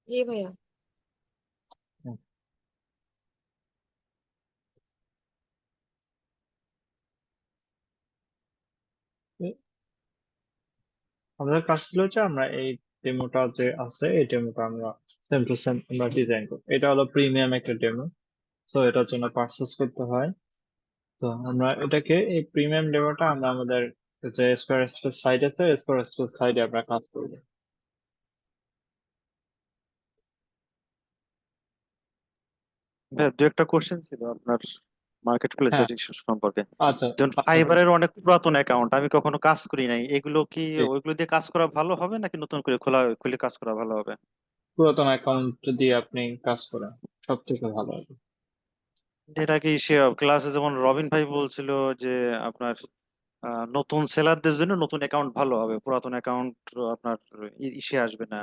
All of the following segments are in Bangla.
জি ভাইয়া। হুম। আমাদের কাজ ছিল হচ্ছে আমরা এই ডেমোটা যে আছে এই ডেমোটা আমরা সেম টু সেম আমরা ডিজাইন করি। এটা হলো প্রিমিয়াম একটা ডেমো, তো এটার জন্য পারচেস করতে হয়। তো আমরা এটাকে এই প্রিমিয়াম ডেমোটা আমরা আমাদের যে স্কোয়ার স্পেস সাইট আছে স্কোয়ার স্পেস সাইডে আমরা কাজ করব। হ্যাঁ, দু একটা কোশ্চেন ছিল আপনার মার্কেট প্লেস হ্যাঁ, রেজিস্ট্রেশন সম্পর্কে। আচ্ছা। যেমন আপনার ফাইবারের অনেক পুরাতন অ্যাকাউন্ট, আমি কখনো কাজ করি নাই, এগুলো কি ঠিক ওইগুলো দিয়ে কাজ করা ভালো হবে নাকি নতুন করে খুলে কাজ করা ভালো হবে? পুরাতন অ্যাকাউন্ট দিয়ে আপনি কাজ করেন, সব থেকে ভালো হবে। এটা কি সে ক্লাসে যেমন রবিন ভাই বলছিল যে আপনার নতুন সেলারদের জন্য নতুন অ্যাকাউন্ট ভালো হবে, পুরাতন অ্যাকাউন্ট আপনার ইসে আসবে না,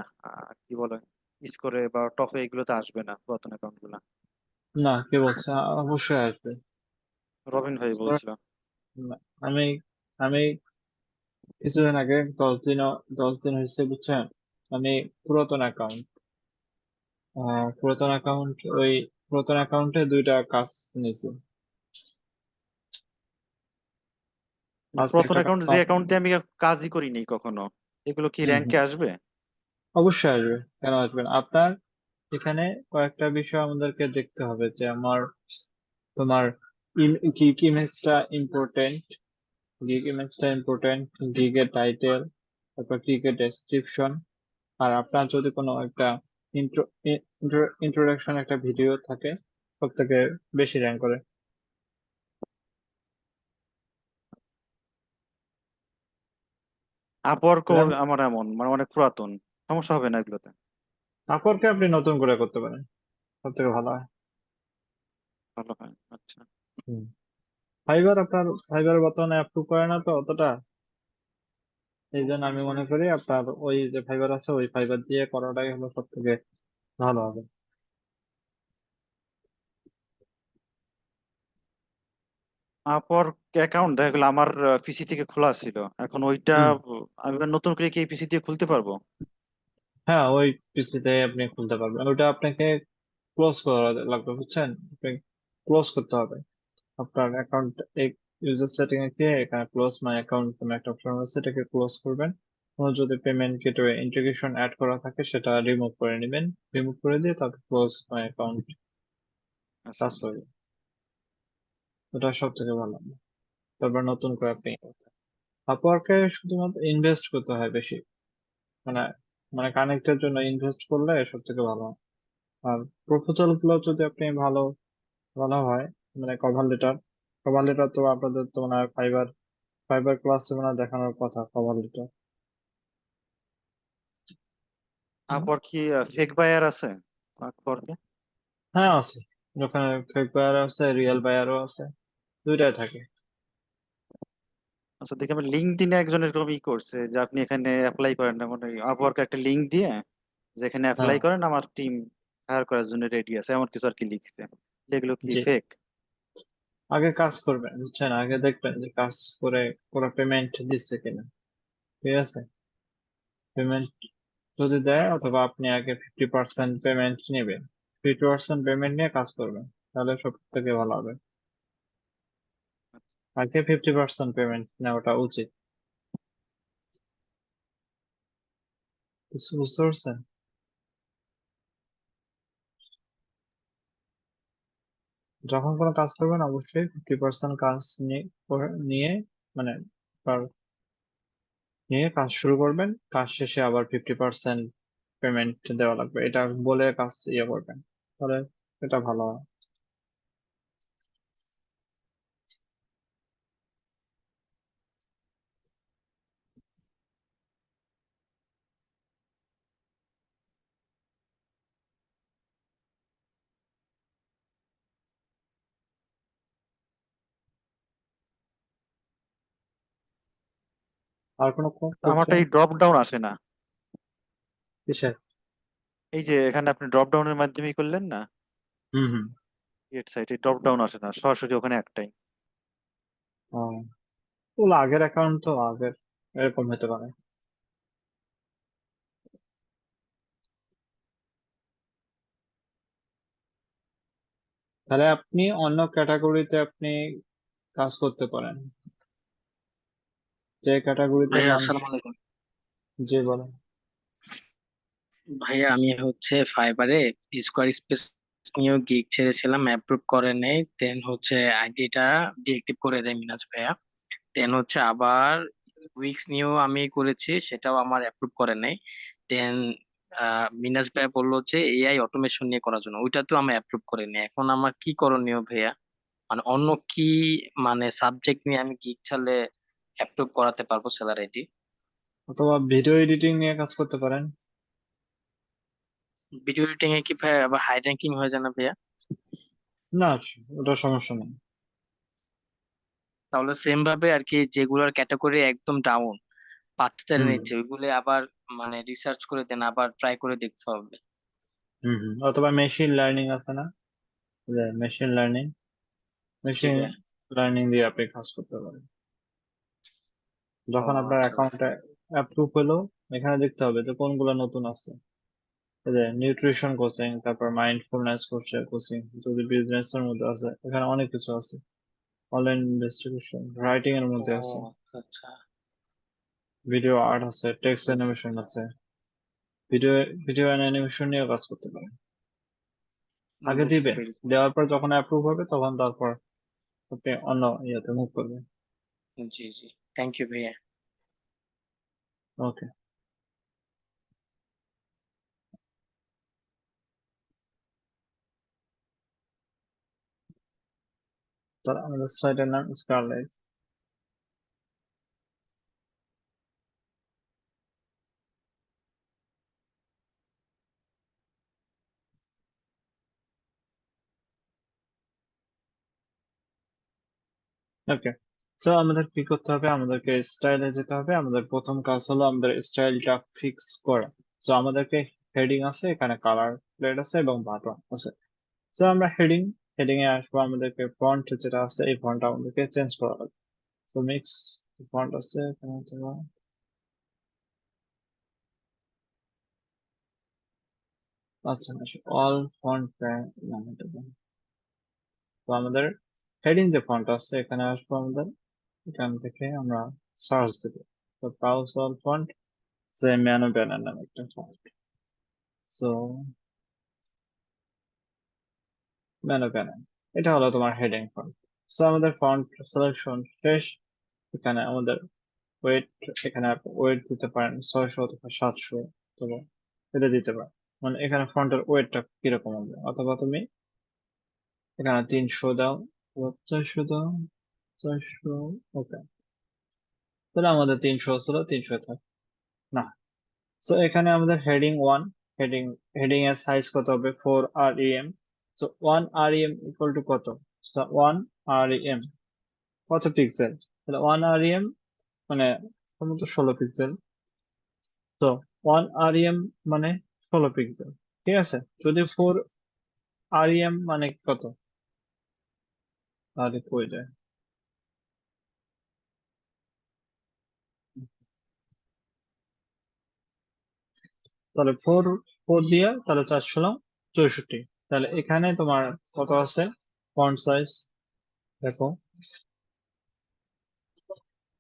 কি বলে, স্কোরে বা টপে এগুলোতে আসবে না পুরাতন অ্যাকাউন্ট গুলা। না, কে বলছে? অবশ্যই আসবে। রবিন ভাই বলছিল। না, আমি আমি কিছুদিন আগে 10 দিন হয়েছে বুঝছেন, আমি পুরাতন অ্যাকাউন্ট পুরাতন অ্যাকাউন্ট ওই পুরাতন অ্যাকাউন্টে দুইটা কাজ নিয়েছি। মানে আজকে পুরাতন একটা কাজ অ্যাকাউন্ট, যে অ্যাকাউন্ট দিয়ে আমি কখনো কাজই করিনি কখনো, এগুলো কি হুম হুম, র্যাঙ্কে আসবে? অবশ্যই আসবে। কেন আসবেন? আপনার এখানে কয়েকটা বিষয় আমাদেরকে দেখতে হবে যে তোমার গিগ ইমেজটা ইম্পর্টেন্ট, গিগের টাইটেল, তারপর গিগের ডেসক্রিপশন, আর আপনার যদি কোনো একটা ইন্ট্রোডাকশন একটা ভিডিও থাকে, সব থেকে বেশি র্যাঙ্ক করে। আপওয়ার্ক র্যাঙ্ক আমার এমন মানে অনেক পুরাতন, সমস্যা হবে না এগুলোতে? আপওয়ার্কে আপনি নতুন করে করতে পারেন, সব থেকে ভালো হয়। ভালো হয়, আচ্ছা। হুম। ফাইবার বর্তমানে অ্যাপ্রুভ করে না তো অতটা, এই জন্য আমি মনে করি আপনার ওই যে ফাইবার আছে ওই ফাইবার দিয়ে করাটাই হলো সব থেকে ভালো হবে। আপওয়ার্ক অ্যাকাউন্ট দেখা গেলো আমার পিসি থেকে খোলা ছিল, এখন ওইটা হুম। আমি এবার নতুন করে কি পিসি দিয়ে খুলতে পারবো? হ্যাঁ, ওই পিসিতে আপনি খুলতে পারবেন। ওটা আপনাকে ক্লোজ করা লাগবে বুঝছেন, ক্লোজ করতে হবে আপনার অ্যাকাউন্ট। ইউজার সেটিং এ গিয়ে এখানে ক্লোজ মাই অ্যাকাউন্ট কোনো একটা অপশন আছে, এটাকে ক্লোজ করবেন। কোনো যদি পেমেন্ট গেটওয়ে ইন্টিগ্রেশন অ্যাড করা থাকে সেটা রিমুভ করে নেবেন, রিমুভ করে দিয়ে তারপর ক্লোজ মাই অ্যাকাউন্ট আচ্ছা কাজ আচ্ছা। করবে। ওটা সব থেকে ভালো হবে। তারপর নতুন করে আপনি আপওয়ার্কে শুধুমাত্র ইনভেস্ট করতে হয় বেশি, মানে মানে কানেক্টের জন্য ইনভেস্ট করলে সব থেকে ভালো হয়। আর প্রপোজাল গুলো যদি আপনি ভালো ভালো হয়, মানে কভার লেটার তো আপনাদের তো মনে হয় ফাইবার ফাইবার ক্লাস মানে দেখানোর কথা কভার লেটার। আপওয়ার্ক কি ফেক বায়ার আছে আপওয়ার্কে? হ্যাঁ, আছে। ওখানে ফেক বায়ার আছে, রিয়েল বায়ারও আছে, দুইটাই থাকে। আচ্ছা, দেখি আমি লিঙ্কডইনে একজনের এরকম করছে যে আপনি এখানে অ্যাপ্লাই করেন না, মানে আপওয়ার্কে একটা লিঙ্ক দিয়ে যেখানে হ্যাঁ, অ্যাপ্লাই করেন আমার টিম হায়ার করার জন্য রেডি আছে, এমন কিছু আর কি লিখছে। এগুলো কি জি। ফেক? আগে কাজ করবেন বুঝছেন, আগে দেখবেন যে কাজ করে ওরা পেমেন্ট দিচ্ছে কিনা। ঠিক আছে, পেমেন্ট যদি দেয় অথবা আপনি আগে 50% পেমেন্ট নেবেন, 50% পেমেন্ট নিয়ে কাজ করবেন, তাহলে সব থেকে ভালো হবে। আগে 50% পেমেন্ট নেওয়াটা উচিত। বুঝতে পারছেন? যখন কোনো কাজ করবেন অবশ্যই 50% কাজ নিয়ে মানে কাজ নিয়ে কাজ শুরু করবেন, কাজ শেষে আবার 50% পেমেন্ট দেওয়া লাগবে, এটা বলে কাজ করবেন, তাহলে এটা ভালো হয়। আর কোনো আমারটা কোশ্চেন? এই ড্রপ ডাউন আসে না। কিসের? এই যে এখানে আপনি ড্রপ ডাউনের মাধ্যমে করলেন না, হুম হুম। ক্রিয়েট সাইট, এই ড্রপ ডাউন আসে না, সরাসরি ওখানে একটাই। ও, ওগুলো আগের অ্যাকাউন্ট তো আগের, এরকম হতে পারে। তাহলে আপনি অন্য ক্যাটাগরিতে আপনি কাজ করতে পারেন, যে ক্যাটাগরিতে ভাইয়া মানুষ। আসসালামু আলাইকুম। জি বলেন। ভাইয়া আমি হচ্ছে ফাইবারে স্কোয়ার স্পেস নিয়েও গিগ ছেড়েছিলাম, অ্যাপ্রুভ করে নেই। দেন হচ্ছে আইডিটা ডিএক্টিভ করে দেয় মিনাজ ভাইয়া। দেন হচ্ছে আবার উইক্স নিয়েও আমি করেছি, সেটাও আমার অ্যাপ্রুভ করে নেই। দেন মিনাজ ভাইয়া বললো যে এআই অটোমেশন নিয়ে করার জন্য, ওইটা তো আমি অ্যাপ্রুভ করে নিই। এখন আমার কি করণীয় ভাইয়া? মানে অন্য কি, মানে সাবজেক্ট নিয়ে আমি গিগ ছাড়লে অ্যাপ্রুভ করাতে পারবো স্যালারিটি? অথবা ভিডিও এডিটিং নিয়ে কাজ করতে পারেন। ভিডিও এডিটিং এ কি ভাইয়া আবার হাই র্যাঙ্কিং হয়ে যায় না ভাইয়া? না, ওটা সমস্যা নেই। তাহলে সেম ভাবে আর কি, যেগুলোর ক্যাটাগরি একদম ডাউন, 5,000 হুম নিচ্ছে, ওইগুলো আবার মানে রিসার্চ করে দেন, আবার ট্রাই করে দেখতে হবে। হুম হুম। অথবা মেশিন লার্নিং আছে না, মেশিন লার্নিং, জি মেশিন ভাইয়া। লার্নিং দিয়ে আপনি কাজ করতে পারেন। ও যখন আপনার আচ্ছা ভাইয়া। অ্যাকাউন্টে অ্যাপ্রুভ হলো, এখানে দেখতে হবে যে কোনগুলো নতুন আছে। এই যে নিউট্রিশন কোচিং, তারপর মাইন্ডফুলনেস কোচিং, যদি বিজনেস এর মধ্যে আছে, এখানে অনেক কিছু আছে। অনলাইন ইনভেস্টিগেশন, রাইটিং এর ও মধ্যে আছে, আচ্ছা আচ্ছা। ভিডিও আর্ট আছে, টেক্সট বুঝতে অ্যানিমেশন পেরেছি। আছে। ভিডিও ভিডিও অ্যানিমেশন নিয়েও কাজ করতে পারেন। আগে বুঝতে দিবে, পেরেছি। দেওয়ার পর যখন অ্যাপ্রুভ হবে তখন তারপর আপনি অন্য ইয়েতে মুভ করবেন। জি জি। থ্যাংক ইউ ভাইয়া। ওকে, তাহলে আমাদের সাইটের নাম স্কারলাইট। ওকে, সো আমাদের কি করতে হবে, আমাদেরকে স্টাইলে যেতে হবে। আমাদের প্রথম কাজ হলো আমাদের স্টাইলটা ফিক্স করা। সো আমাদেরকে হেডিং আছে, এখানে কালার প্লেট আছে এবং বাটন আছে। সো আমরা হেডিং এ আসবো, আমাদেরকে ফন্ট যেটা আছে এই ফন্টটা আমাদেরকে চেঞ্জ করা হবে। সো মিক্স ফন্ট আছে এখানে, তোমার আচ্ছা অল ফন্ট নামটা দেন। তো আমাদের হেডিং যে ফন্ট আছে এখানে আসবো, আমাদের এখান থেকে আমরা সার্চ দেবো। তো ব্রাউজ অল ফন্ট, সে ম্যানো ব্যানার নামে একটা ফন্ট। সো ম্যানো ব্যানার, এটা হলো তোমার হেডিং ফন্ট। সো আমাদের ফন্ট সিলেকশন শেষ। এখানে আমাদের ওয়েট, এখানে ওয়েট দিতে পারেন 600 অথবা 700, অথবা এটা দিতে পারেন। মানে এখানে ফন্টের ওয়েটটা কিরকম হবে, অথবা তুমি এখানে 300 দাও, অথবা 400 দাও, 400। ওকে, তাহলে আমাদের 300 ছিল, 300 থাক না। সো এখানে আমাদের হেডিং 1, হেডিং হেডিং এর সাইজ কত হবে, 4 REM। So 1 REM equal to কত? 1 REM কত পিক্সেল? তাহলে 1 REM মানে সম্ভবত 16 পিক্সেল। তো 1 REM মানে 16 পিক্সেল, ঠিক আছে। যদি 4 REM মানে কত, তাহলে কই যায়? তাহলে ফোর ফোর দিয়ে তাহলে 4 × 64। তাহলে এখানে তোমার কত আছে ফন্ট সাইজ, দেখো।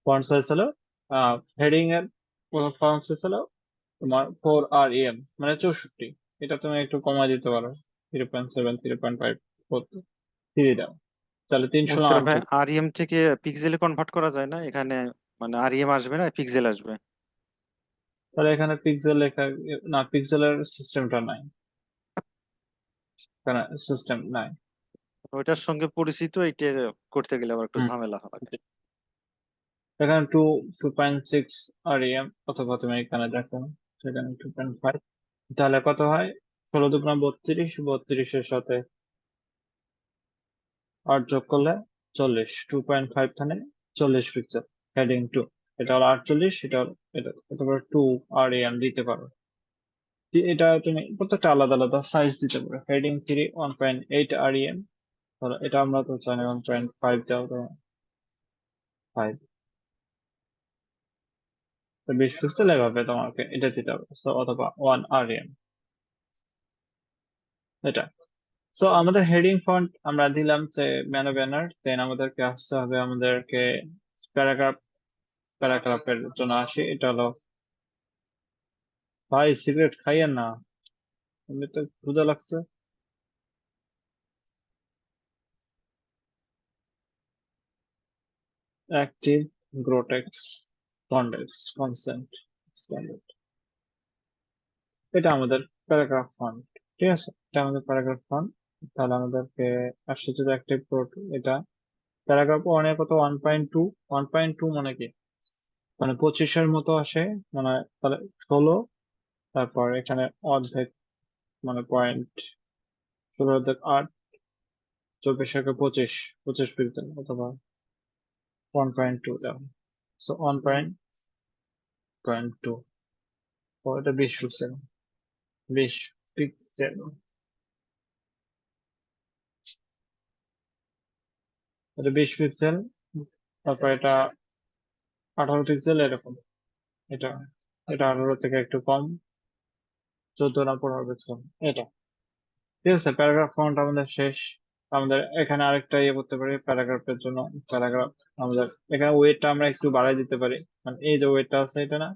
ফন্ট সাইজ হলো হেডিং এর ফন্ট সাইজ হলো তোমার 4 REM মানে 64। এটা তুমি একটু কমায় দিতে পারো, 3.7, 3.5 3 দাও, তাহলে 300 না উত্তর ভাই, 48। আরইএম থেকে পিক্সেলে কনভার্ট করা যায় না এখানে? মানে আরইএম আসবে না, পিক্সেল আসবে? তাহলে এখানে পিক্সেল লেখা, না পিক্সেলের সিস্টেমটা নাই, এখানে সিস্টেম নাই। ওইটার সঙ্গে পরিচিত, এটা করতে গেলে আবার একটু হুম, ঝামেলা হবে। এখানে 2.6 REM, অথবা তুমি এখানে দেখো সেখানে 2.5। তাহলে কত হয়, 16 × 2 = 32, 32-এর সাথে 8 যোগ করলে 40, 2.5 খানে 40 পিক্সেল। হেডিং 2, এটা হলো 48, এটা হলো এটা, অথবা 2 REM দিতে পারো। এটা তুমি প্রত্যেকটা আলাদা আলাদা সাইজ দিতে পারো। হেডিং 3 1.8 REM, ধরো এটা আমরা তো জানি 1.5 দাও তো 5, তো 20 পিক্সেল এভাবে তোমাকে এটা দিতে হবে। So, অথবা 1 REM, এটা সো আমাদের হেডিং ফন্ট আমরা দিলাম যে ম্যানো ব্যানার, দেন আমাদেরকে আসতে হবে, আমাদেরকে প্যারাগ্রাফ, প্যারাগ্রাফের জন্য আসি। এটা হলো, ভাই সিগারেট খাইয়েন না, এমনি তো ক্ষুধা লাগছে। অ্যাক্টিভ গ্রোটেক্স কনসেন্ট স্ট্যান্ডার্ড, এটা আমাদের প্যারাগ্রাফ ফন্ট। ঠিক আছে, এটা আমাদের প্যারাগ্রাফ ফন্ট। তাহলে আমাদেরকে আসছে যদি অ্যাক্টিভ গ্রোট, এটা প্যারাগ্রাফ ওয়ানে কত, 1.2। 1.2 মানে কি, মানে 25-এর মতো আসে, মানে তাহলে 16, তারপর এখানে অর্ধেক মানে পয়েন্ট, 16 অর্ধেক 8, 24 25, 25 পিক্সেল অথবা 1.2 দেওয়া। সো 1.2, এটা 20 পিক্সেল, 20 পিক্সেল, এটা 20 পিক্সেল। তারপর এটা 18 পিক্সেল এরকম, এটা এটা 18 থেকে একটু কম, 14 না 15 পিক্সেল এটা। ঠিক আছে, প্যারাগ্রাফ ফন্ট আমাদের শেষ। আমাদের এখানে আরেকটা ইয়ে করতে পারি প্যারাগ্রাফের জন্য। প্যারাগ্রাফ আমাদের এখানে ওয়েটটা আমরা একটু বাড়াই দিতে পারি, মানে এই যে ওয়েটটা আছে এটা না,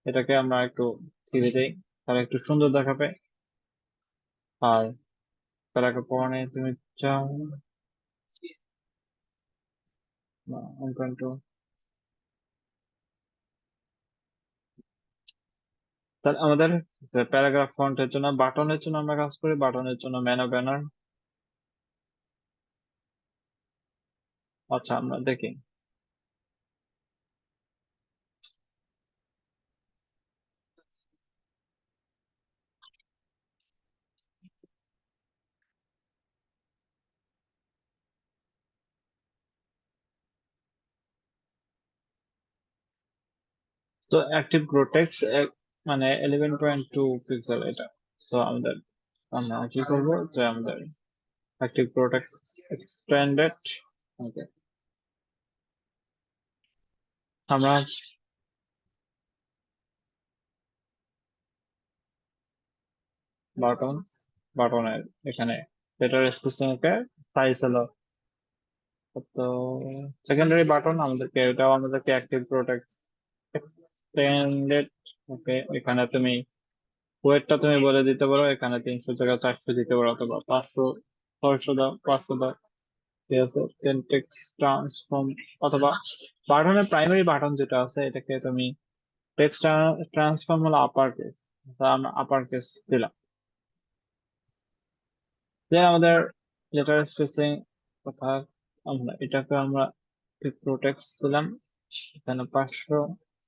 এটাকে আমরা একটু ছেড়ে দিই, তাহলে একটু সুন্দর দেখাবে। আর প্যারাগ্রাফ ওয়ানে তুমি চাও 1.2, তাহলে আমাদের প্যারাগ্রাফ ফন্টের জন্য, বাটনের জন্য আমরা কাজ করি, বাটনের জন্য ম্যানো ব্যানার। আচ্ছা আমরা দেখি, তো অ্যাক্টিভ গ্রোটেক্স মানে 11.2 পিক্সেল এটা। তো আমাদের, আমরা কি করবো যে আমাদের অ্যাক্টিভ গ্রোটেক্স এক্সটেন্ডেড, ওকে, আমরা বাটন, বাটনের এখানে লেটার স্পেসিং এর সাইজ হলো, তো সেকেন্ডারি বাটন আমাদেরকে, এটাও আমাদেরকে অ্যাক্টিভ প্রোটেক্ট এক্সটেন্ডেড। ওকে, এখানে তুমি ওয়েটটা তুমি বলে দিতে পারো, এখানে 300 জায়গায় 400 দিতে পারো, অথবা 500, 600 দাও, 500 দাও। ঠিক আছে, টেক্সট ট্রান্সফর্ম, অথবা বাটনের প্রাইমারি বাটন যেটা আছে এটাকে তুমি, টেক্সট ট্রান্সফর্ম হলো আপার কেস, আমরা আপার কেস দিলাম। যে আমাদের লেটার স্পেসিং কথা, আমরা এটাকে আমরা প্রোটেক্ট দিলাম, এখানে 500,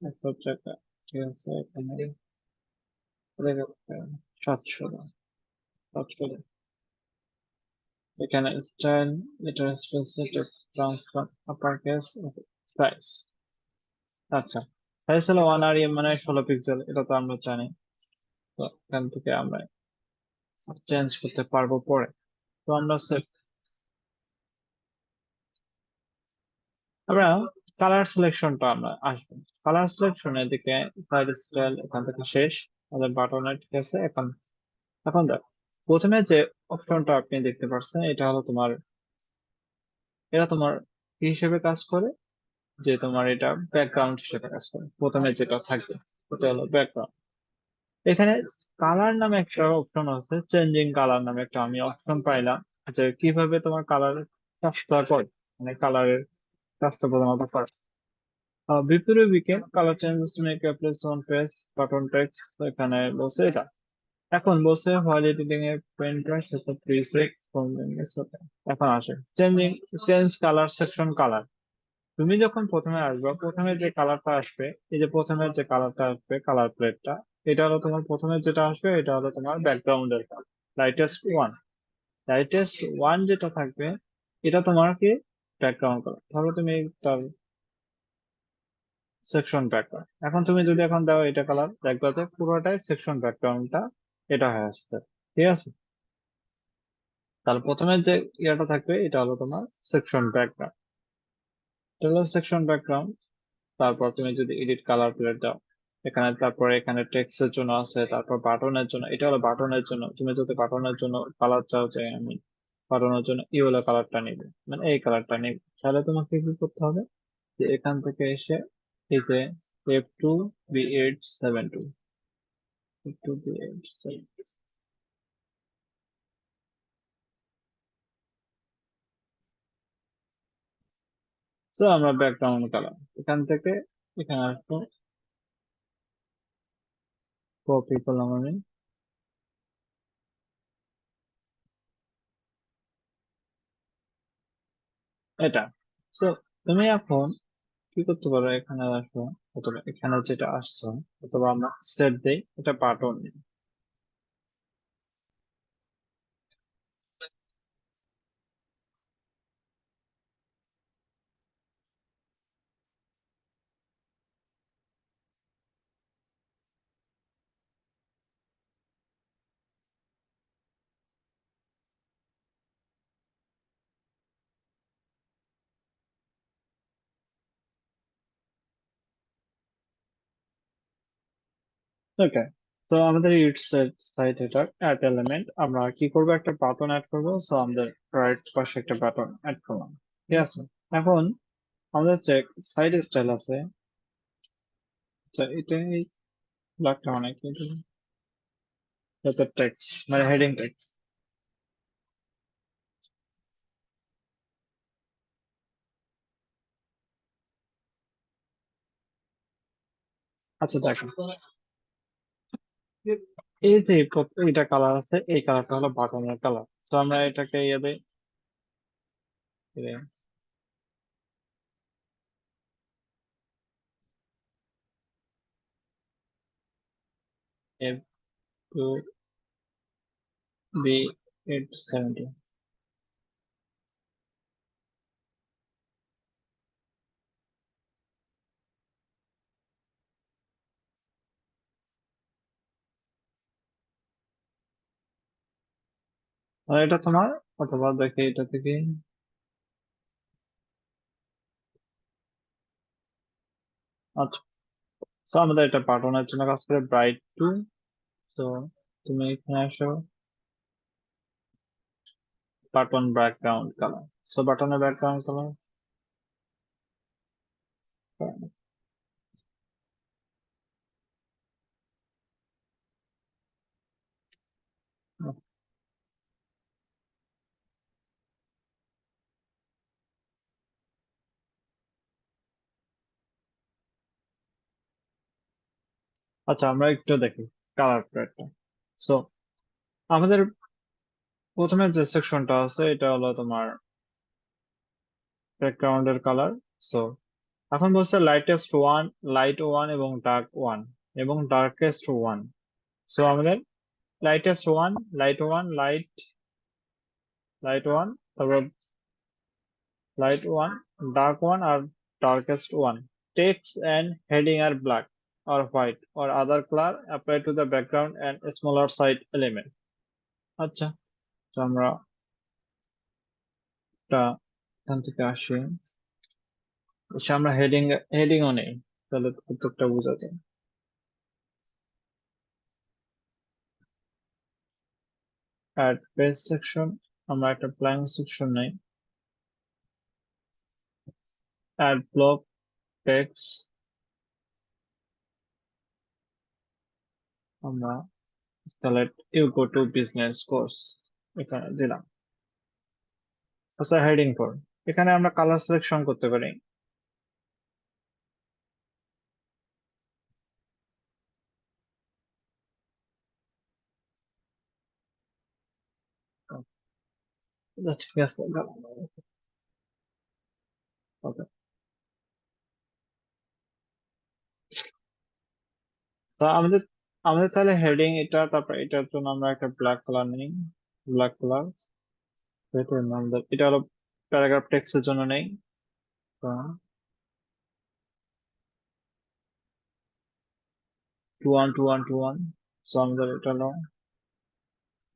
100 টাকা। ঠিক আছে, এখানে 700, 700, এখানে style, letter spacing, text transform, upper case, size. আচ্ছা, সাইজ হলো 1 মানে 16 পিক্সেল, এটা তো আমরা জানি। তো এখান থেকে আমরা চেঞ্জ করতে পারবো পরে। তো আমরা আমরা কালার সিলেকশনটা আমরা আসবো, কালার সিলেকশনের দিকে, সাইড স্টাইল এখান থেকে শেষ আমাদের বাটনের। ঠিক আছে, এখন এখন দেখ, প্রথমে যে অপশনটা আপনি দেখতে পাচ্ছেন এটা হলো তোমার, এটা তোমার কি হিসেবে কাজ করে, যে তোমার এটা ব্যাকগ্রাউন্ড হিসেবে কাজ করে, প্রথমে যেটা থাকবে ওটা হলো ব্যাকগ্রাউন্ড। এখানে কালার নামে একটা অপশন আছে, চেঞ্জিং কালার নামে একটা আমি অপশন পাইলাম, যে কিভাবে তোমার কালার কাজটা করে, মানে কালারের কাজটা প্রধানত করে। বিপরীত weekend colour changes to make applies on page button text, এখানে বলছে এটা। এখন বলছে while editing a paint brush সেটা প্রিসেট এখন আসে changing, change colour section colour. তুমি যখন প্রথমে আসবে, প্রথমে যে কালারটা আসবে, এই যে প্রথমে যে কালারটা আসবে, কালার প্লেটটা, এটা হলো তোমার প্রথমে যেটা আসবে, এটা হলো তোমার ব্যাকগ্রাউন্ডের colour, lightest one. Lightest one যেটা থাকবে এটা তোমার কি ব্যাকগ্রাউন্ড কালার। ধরো তুমি তার সেকশন ব্যাকগ্রাউন্ড, এখন তুমি যদি এখন দাও এটা কালার, দেখবে যে পুরোটাই সেকশন ব্যাকগ্রাউন্ডটা এটা হয়ে আসছে। ঠিক আছে, তাহলে প্রথমে যে ইয়েটা থাকবে এটা হলো তোমার সেকশন ব্যাকগ্রাউন্ড, এটা হলো সেকশন ব্যাকগ্রাউন্ড। তারপর তুমি যদি এডিট কালার প্লেট দাও, এখানে তারপরে এখানে টেক্সট এর জন্য আছে, তারপর বাটনের জন্য, এটা হলো বাটনের জন্য। তুমি যদি বাটনের জন্য কালার চাও যে আমি বাটনের জন্য ইয়েলো কালারটা নিব, মানে এই কালারটা নিব, তাহলে তোমাকে কি করতে হবে, যে এখান থেকে এসে এই যে F2B872, F2B872, তো আমরা ব্যাকগ্রাউন্ড কালার এখান থেকে এখানে আসবো, কপি করলাম আমি এটা। তো তুমি এখন কি করতে পারো, এখানে আসো, অথবা এখানে যেটা আসছো, অথবা আমরা সেট দেই, এটা বাটন। ওকে, তো আমাদের ইট সাইড হেডার অ্যাড এলিমেন্ট, আমরা কি করবো, একটা বাটন অ্যাড করবো। সো আমাদের রাইট পাশে একটা বাটন অ্যাড করলাম, ঠিক আছে। এখন আমাদের যে সাইড স্টাইল আছে, তো এটাই লাগটা অনেক, এটা টেক্সট মানে হেডিং টেক্সট। আচ্ছা দেখো, এই যে এটা কালার আছে, এই কালারটা হলো বাটনের কালার। তো আমরা এটাকে ইয়ে দিই, F2B870। আর এটা তোমার, অথবা দেখে এটা থেকে, আচ্ছা। তো আমাদের এটা বাটনের জন্য কাজ করে ব্রাইট টু। তো তুমি এখানে আসো, বাটন ব্যাকগ্রাউন্ড কালার। সো বাটনের ব্যাকগ্রাউন্ড কালার, আচ্ছা আমরা একটু দেখি কালার প্যালেটটা। সো আমাদের প্রথমে যে সেকশনটা আছে এটা হলো তোমার ব্যাকগ্রাউন্ডের কালার। সো এখন বলছে লাইটেস্ট ওয়ান, লাইট ওয়ান এবং ডার্ক ওয়ান এবং ডার্কেস্ট ওয়ান। সো আমাদের lightest one, light one, light, light one, তারপর light one, dark one, or darkest one. Text and heading are black or white or other color applied to the background and smaller side element. আচ্ছা, তো আমরা এটা এখান থেকে আসি, এসে আমরা হেডিংও নেই, তাহলে প্রত্যেকটা বোঝা যায়। অ্যাড পেজ সেকশন, আমরা একটা ব্ল্যাঙ্ক সেকশন নেই। অ্যাড ব্লক টেক্সট, আমরা select you go to business course, এখানে দিলাম। আচ্ছা হেডিং ফর, এখানে আমরা কালার সিলেকশন করতে পারি। আচ্ছা, ঠিক আছে, ওকে। তো আমাদের আমাদের তাহলে হেডিং এটা, তারপর এটার জন্য আমরা একটা ব্ল্যাক কালার নেই, ব্ল্যাক কালার। এটা হলো প্যারাগ্রাফ টেক্সটের জন্য নেই। তো 212121, সো আমাদের এটা হলো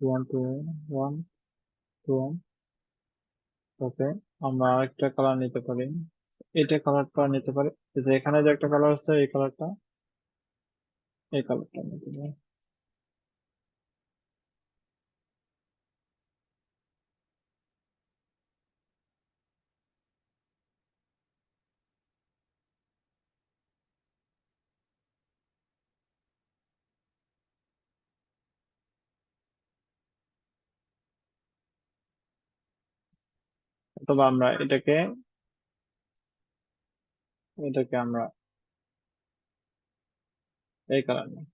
212121। ওকে, আমরা আরেকটা কালার নিতে পারি, এটা কালারটা নিতে পারি, এই যে এখানে যে একটা কালার আছে এই কালারটা, এই কালারটার মধ্যে দাও। অথবা আমরা এটাকে আমরা এই কালার নিই।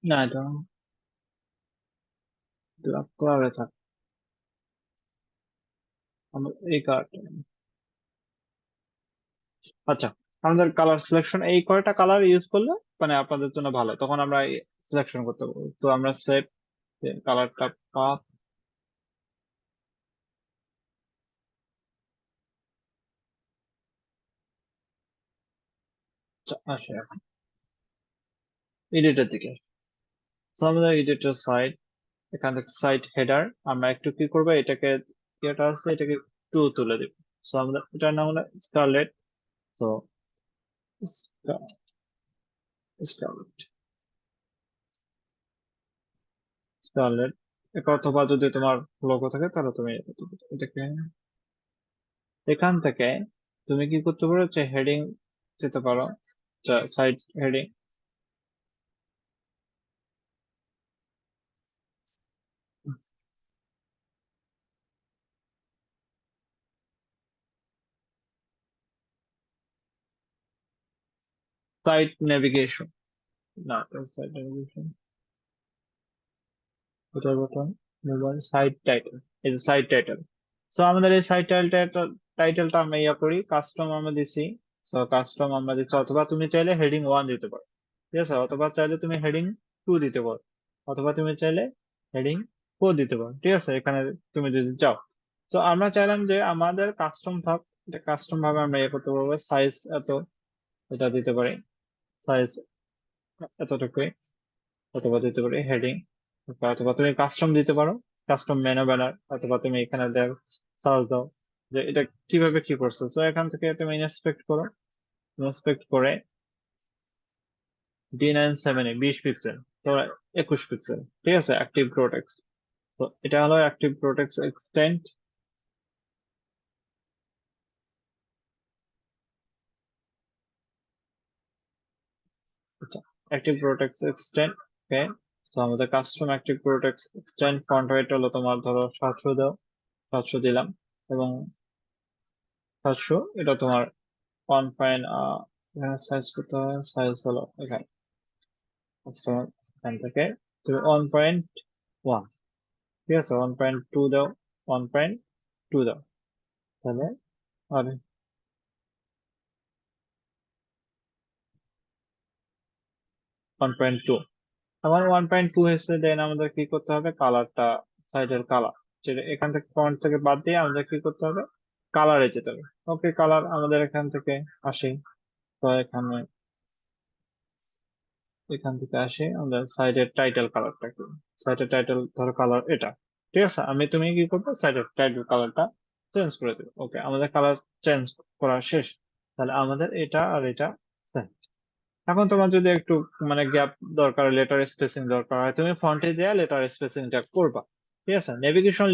না, এটা ব্ল্যাক কালারে থাক, আমরা এই কালারটা নিই। আচ্ছা, আমাদের কালার সিলেকশন এই কয়টা কালার ইউজ করলে মানে আপনাদের জন্য ভালো, তখন আমরা সিলেকশন করতে পারবো। তো আমরা সেভ কালারটা পাপ আসে এখন এডিটের দিকে। তো আমাদের এডিটর সাইড, এখান থেকে সাইড হেডার আমরা একটু কি করবো, এটাকে যেটা আছে এটাকে টু তুলে দিব। তো আমরা এটার নাম হলো স্কারলেট। তো স্কারলেট স্কারলেট অথবা যদি তোমার লোগো থাকে তাহলে তুমি এটাকে এখান থেকে তুমি কি করতে পারো, যে হেডিং যেতে পারো, সাইড হেডিং, সাইট নেভিগেশন, না সাইট নেভিগেশন, ওটার বটন মোবাইল সাইট টাইটেল, এই যে সাইট টাইটেল। সো আমাদের এই সাইট টাইটেলটা আমরা ইয়া করি, কাস্টম আমরা দিছি। সো কাস্টম আমরা দিচ্ছি, অথবা তুমি চাইলে হেডিং 1 দিতে পারো, ঠিক আছে, অথবা চাইলে তুমি হেডিং 2 দিতে পারো, অথবা তুমি চাইলে হেডিং 4 দিতে পারো, ঠিক আছে, এখানে তুমি যদি চাও। তো আমরা চাইলাম যে আমাদের কাস্টম ভাব, এটা কাস্টম ভাবে আমরা ইয়ে করতে পারবো, সাইজ এত এটা দিতে পারি, সাইজ এতটুকুই, অথবা দিতে পারি হেডিং, অথবা তুমি কাস্টম দিতে পারো, কাস্টম মেনু ব্যানার, অথবা তুমি এখানে দেও সার্চ দাও যে এটা কিভাবে কি করছো। তো এখান থেকে তুমি ইন্সপেক্ট করো, ইন্সপেক্ট করে D970 20 পিক্সেল, তো 21 পিক্সেল, ঠিক আছে, অ্যাক্টিভ প্রোটেক্ট। তো এটা হলো অ্যাক্টিভ প্রোটেক্ট এক্সটেন্ড। আচ্ছা, অ্যাক্টিভ প্রোটেক্ট এক্সটেন্ড, ওকে। তো আমাদের custom active protect extend font wait হলো তোমার ধরো 700 দাও, 700 দিলাম, এবং 700 এটা তোমার 1 পয়েন্ট, এখানে সাইজ করতে হয়, সাইজ হলো এখানে, আচ্ছা, এখান থেকে তুমি 1.1, ঠিক আছে, 1.2 দাও, 1.2 দাও, তাহলে আর 1.2, আমার 1.2 হয়েছে, দেন আমাদের কি করতে হবে, কালারটা, সাইডের কালার, যেটা এখান থেকে ফন্ট থেকে বাদ দিয়ে আমাদের কি করতে হবে, কালারে যেতে হবে। ওকে, কালার আমাদের এখান থেকে আসি, তো এখানে এখান থেকে আসে আমরা সাইডের টাইটেল কালারটা কি, সাইডের টাইটেল ধরো কালার এটা, ঠিক আছে, তুমি কি করবে, সাইডের টাইটেল কালারটা চেঞ্জ করে দেবে। ওকে, আমাদের কালার চেঞ্জ করা শেষ, তাহলে আমাদের এটা আর এটা same। এখন তোমার যদি একটু মানে গ্যাপ দরকার, লেটার স্পেসিং দরকার হয়, তুমি ফন্টে দেয়া লেটার স্পেসিংটা করবা, ঠিক আছে। নেভিগেশন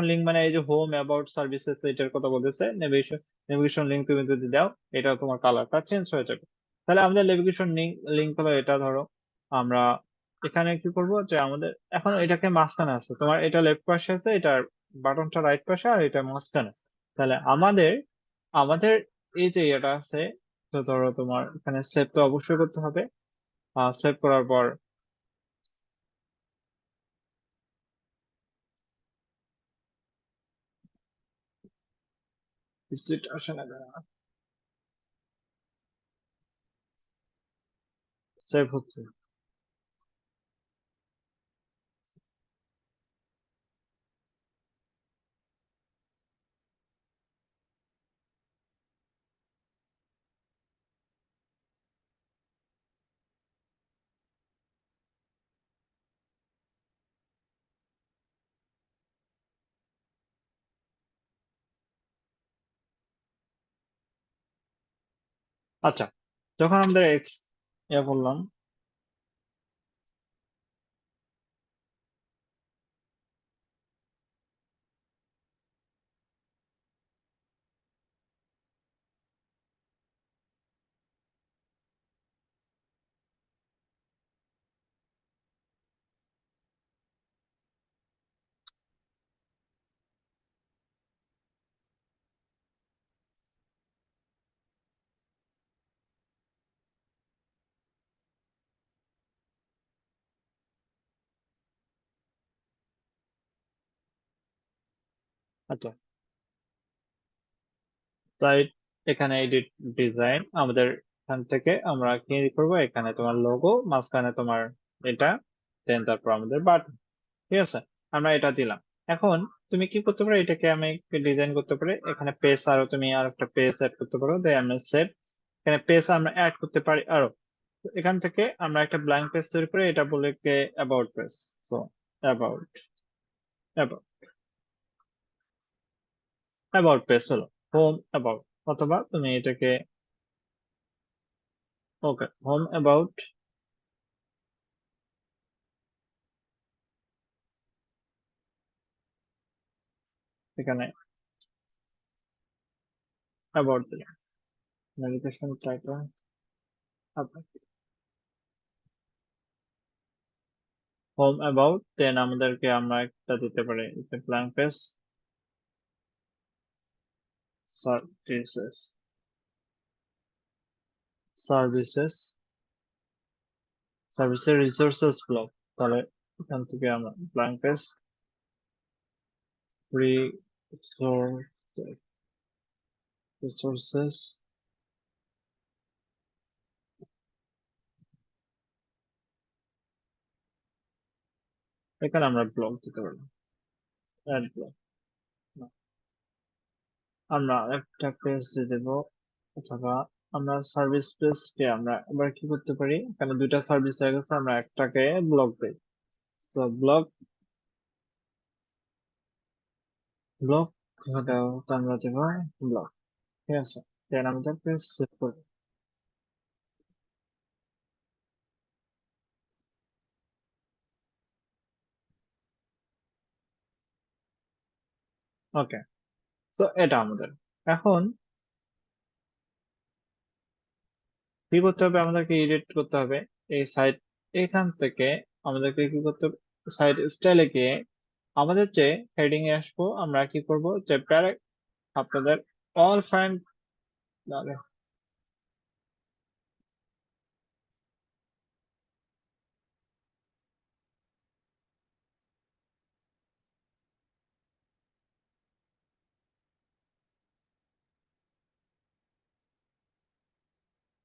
লিঙ্ক মানে এই যে হোম অ্যাবাউট সার্ভিসেস এটার কথা বলতেছে, নেভিগেশন নেভিগেশন লিঙ্ক তুমি যদি দাও, এটা তোমার কালারটা চেঞ্জ হয়ে যাবে। তাহলে আমাদের নেভিগেশন লিঙ্ক হলো এটা, ধরো আমরা এখানে কি করব, যে আমাদের এখন এটাকে মাঝখানে আছে, তোমার এটা লেফট পাশে আছে, এটার বাটনটা রাইট পাশে, আর এটা মাঝখানে। তাহলে আমাদের আমাদের এই যে এটা আছে, তো ধরো তোমার এখানে সেভ তো অবশ্যই করতে হবে, সেভ করার পর এক্সিট আসে না, সেভ হচ্ছে। আচ্ছা, যখন আমাদের এক্স ইয়া করলাম, আচ্ছা তাই এখানে এডিট ডিজাইন, আমাদের এখান থেকে আমরা কি করবো, এখানে তোমার লোগো, মাঝখানে তোমার এটা, দেন তারপর আমাদের বাটন। ঠিক আছে, আমরা এটা দিলাম। এখন তুমি কি করতে পারো, এটাকে আমি ডিজাইন করতে পারি, এখানে পেজ আরো তুমি আর একটা পেজ অ্যাড করতে পারো, দেন আমি সেভ। এখানে পেজ আমরা অ্যাড করতে পারি আরো। তো এখান থেকে আমরা একটা ব্ল্যাঙ্ক পেজ তৈরি করে এটা বলে কে about page. So about about about page হলো হোম অ্যাবাউট, অথবা তুমি এটাকে ওকে হোম অ্যাবাউট, এখানে অ্যাবাউট দিলাম, navigation title home about, then আমাদেরকে আমরা একটা দিতে পারি ব্ল্যাঙ্ক পেজ সার্ভিসেস, সার্ভিসেস সার্ভিসের রিসোর্সেস ব্লক। তাহলে এখান থেকে আমরা ব্ল্যাঙ্ক পেজ রিসোর্সেস, এখানে আমরা ব্লক দিতে পারি, অ্যাড ব্লক। আমরা একটা পেজ দিয়ে দেবো, অথবা আমরা সার্ভিস পেজকে আমরা এবার কি করতে পারি, এখানে দুইটা সার্ভিস হয়ে গেছে, আমরা একটাকে ব্লক দিই। তো ব্লক ব্লক আমরা দেবো ব্লক। ঠিক আছে, দেন আমাদের পেজ সেভ করবো। ওকে, তো এটা আমাদের এখন কি করতে হবে, আমাদেরকে এডিট করতে হবে এই সাইট। এখান থেকে আমাদেরকে কি করতে হবে, সাইট স্টাইলে গিয়ে আমাদের যে হেডিং এ আসবো, আমরা কি করব, যে আপনাদের অল ফাইন,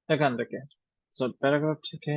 এখান থেকে প্যারাগ্রাফ থেকে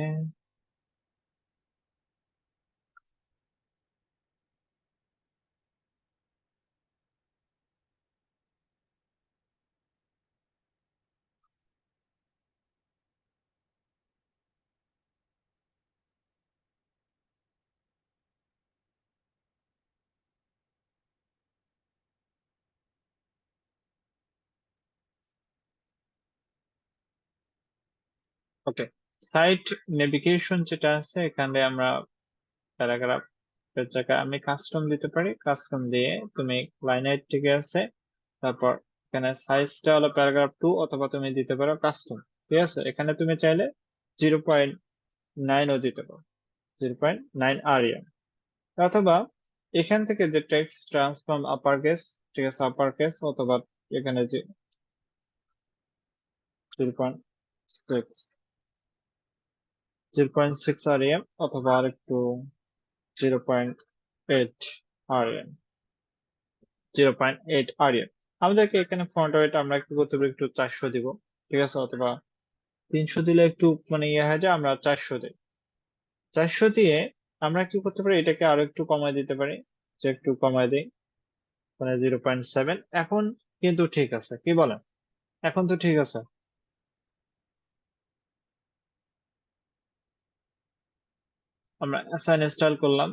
ওকে, সাইট নেভিগেশন যেটা আছে, এখানে আমরা প্যারাগ্রাফ এর জায়গায় আমি কাস্টম দিতে পারি, কাস্টম দিয়ে তুমি লাইনের ঠিক আছে, তারপর এখানে সাইজটা হলো প্যারাগ্রাফ 2, অথবা তুমি দিতে পারো কাস্টম। ঠিক আছে, এখানে তুমি চাইলে 0.9ও দিতে পারো, 0.9 আরিয়া, অথবা এখান থেকে যে টেক্সট ট্রান্সফর্ম আপার কেস, ঠিক আছে আপার কেস, অথবা এখানে যে 0.6, 0.6 আরিয়াম, অথবা আর একটু 0.8 আরিয়াম, 0.8 আরিয়াম। আমাদেরকে এখানে ফন্ট ওয়েট আমরা একটু করতে পারি, একটু 400 দিব। ঠিক আছে, অথবা 300 দিলে একটু মানে ইয়ে হয়ে যায়, আমরা 400 দিই। 400 দিয়ে আমরা কি করতে পারি, এটাকে আরো একটু কমায় দিতে পারি, যে একটু কমায় দিই, মানে 0.7। এখন কিন্তু ঠিক আছে, কি বলেন, এখন তো ঠিক আছে। আমরা অ্যাসাইন স্টাইল করলাম,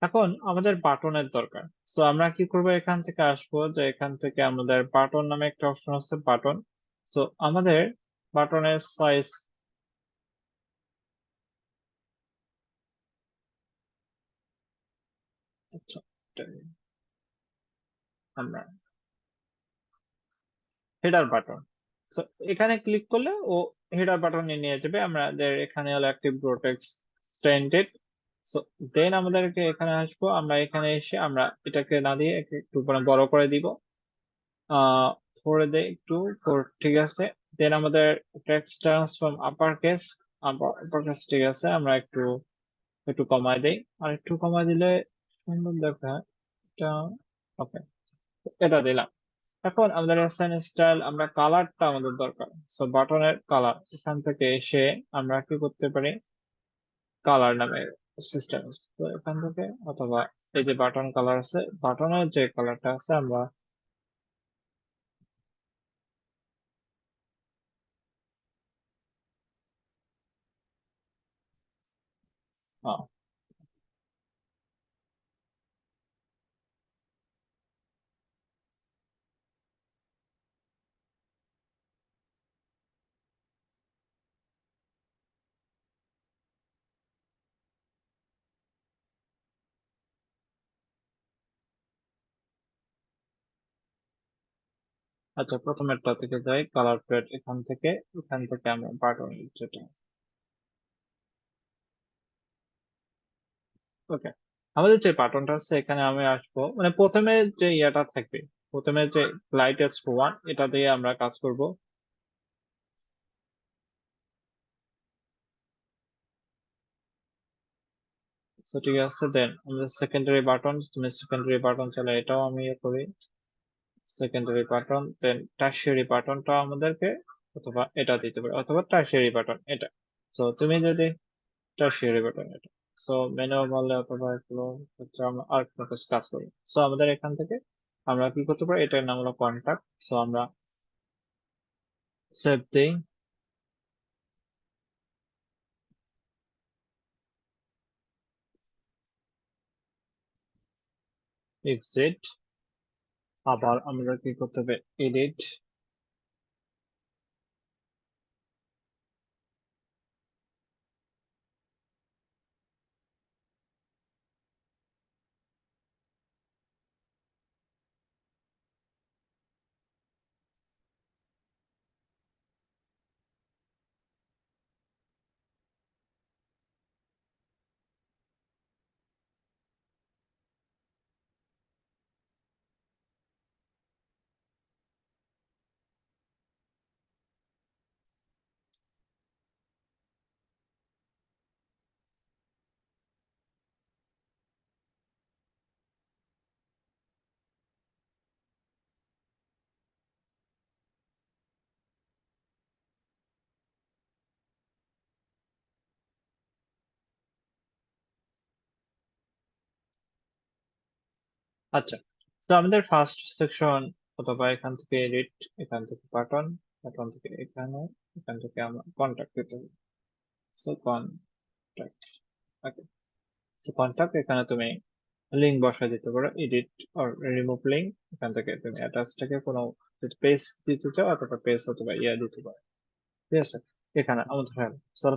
এখন আমাদের বাটনের দরকার। সো আমরা কি করব, এখান থেকে আসবো যে এখান থেকে আমাদের বাটন নামে একটা অপশন আছে, বাটন। সো আমাদের বাটনের সাইজ আচ্ছা আমরা হেডার বাটন। সো এখানে ক্লিক করলে ও হেডার বাটনে নিয়ে যাবে। আমাদের এখানে হলো active protect standard. So then আমাদেরকে এখানে আসবো, আমরা এখানে এসে আমরা এটাকে না দিয়ে একটু বড় করে দিব, আহ করে দেই একটু, ঠিক আছে। দেন আমাদের text transform upper case, upper case ঠিক আছে, আমরা একটু একটু কমায় দেই, আর একটু কমায় দিলে সুন্দর দেখায় এটা। ওকে, এটা দিলাম। এখন আমাদের অ্যাসাইন স্টাইল, আমরা কালারটা আমাদের দরকার। সো বাটনের কালার, এখান থেকে এসে আমরা কি করতে পারি, কালার নামে সিস্টেম আছে তো এখান থেকে, অথবা এই যে বাটন কালার আছে, বাটনের যে কালারটা আছে আমরা আহ, আচ্ছা প্রথমেরটা থেকে যাই, কালার প্লেট, এখান থেকে আমরা বাটন যেটা, ওকে। আমাদের যে বাটনটা আছে এখানে আমি আসবো, মানে প্রথমে যে ইয়াটা থাকবে, প্রথমে যে লাইটেস্ট ওয়ান, এটা দিয়ে আমরা কাজ করব। তো ঠিক আছে, দেন আমাদের সেকেন্ডারি বাটন, তুমি সেকেন্ডারি বাটন চাইলে এটাও আমি ইয়ে করি, সেকেন্ডারি বাটন। দেন টারশিয়ারি বাটনটা আমাদেরকে অথবা এটা দিতে পারে, অথবা টারশিয়ারি বাটন এটা। সো তুমি যদি টারশিয়ারি বাটন এটা, সো মেনু বললে অথবা এগুলো হচ্ছে আমরা আর কোনো কিছু কাজ করি। সো আমাদের এখান থেকে আমরা কি করতে পারি, এটার নাম হলো কন্টাক্ট। সো আমরা সেভ দিই, এক্সিট, আবার আমরা কি করতে হবে, এডিট। আচ্ছা, তো আমাদের ফার্স্ট সেকশন, অথবা এখান থেকে এডিট, এখান থেকে বাটন, বাটন থেকে এখানে, এখান থেকে আমরা কন্টাক্ট দিতে হবে। সো কন্টাক্ট, ওকে। সো কন্টাক্ট, এখানে তুমি লিঙ্ক বসায় দিতে পারো, এডিট অর রিমুভ লিঙ্ক। এখান থেকে তুমি অ্যাটাচটাকে কোনো পেজ দিতে চাও, অথবা পেজ অথবা ইয়া দিতে পারো, ঠিক আছে। এখানে আমাদের হ্যাঁ,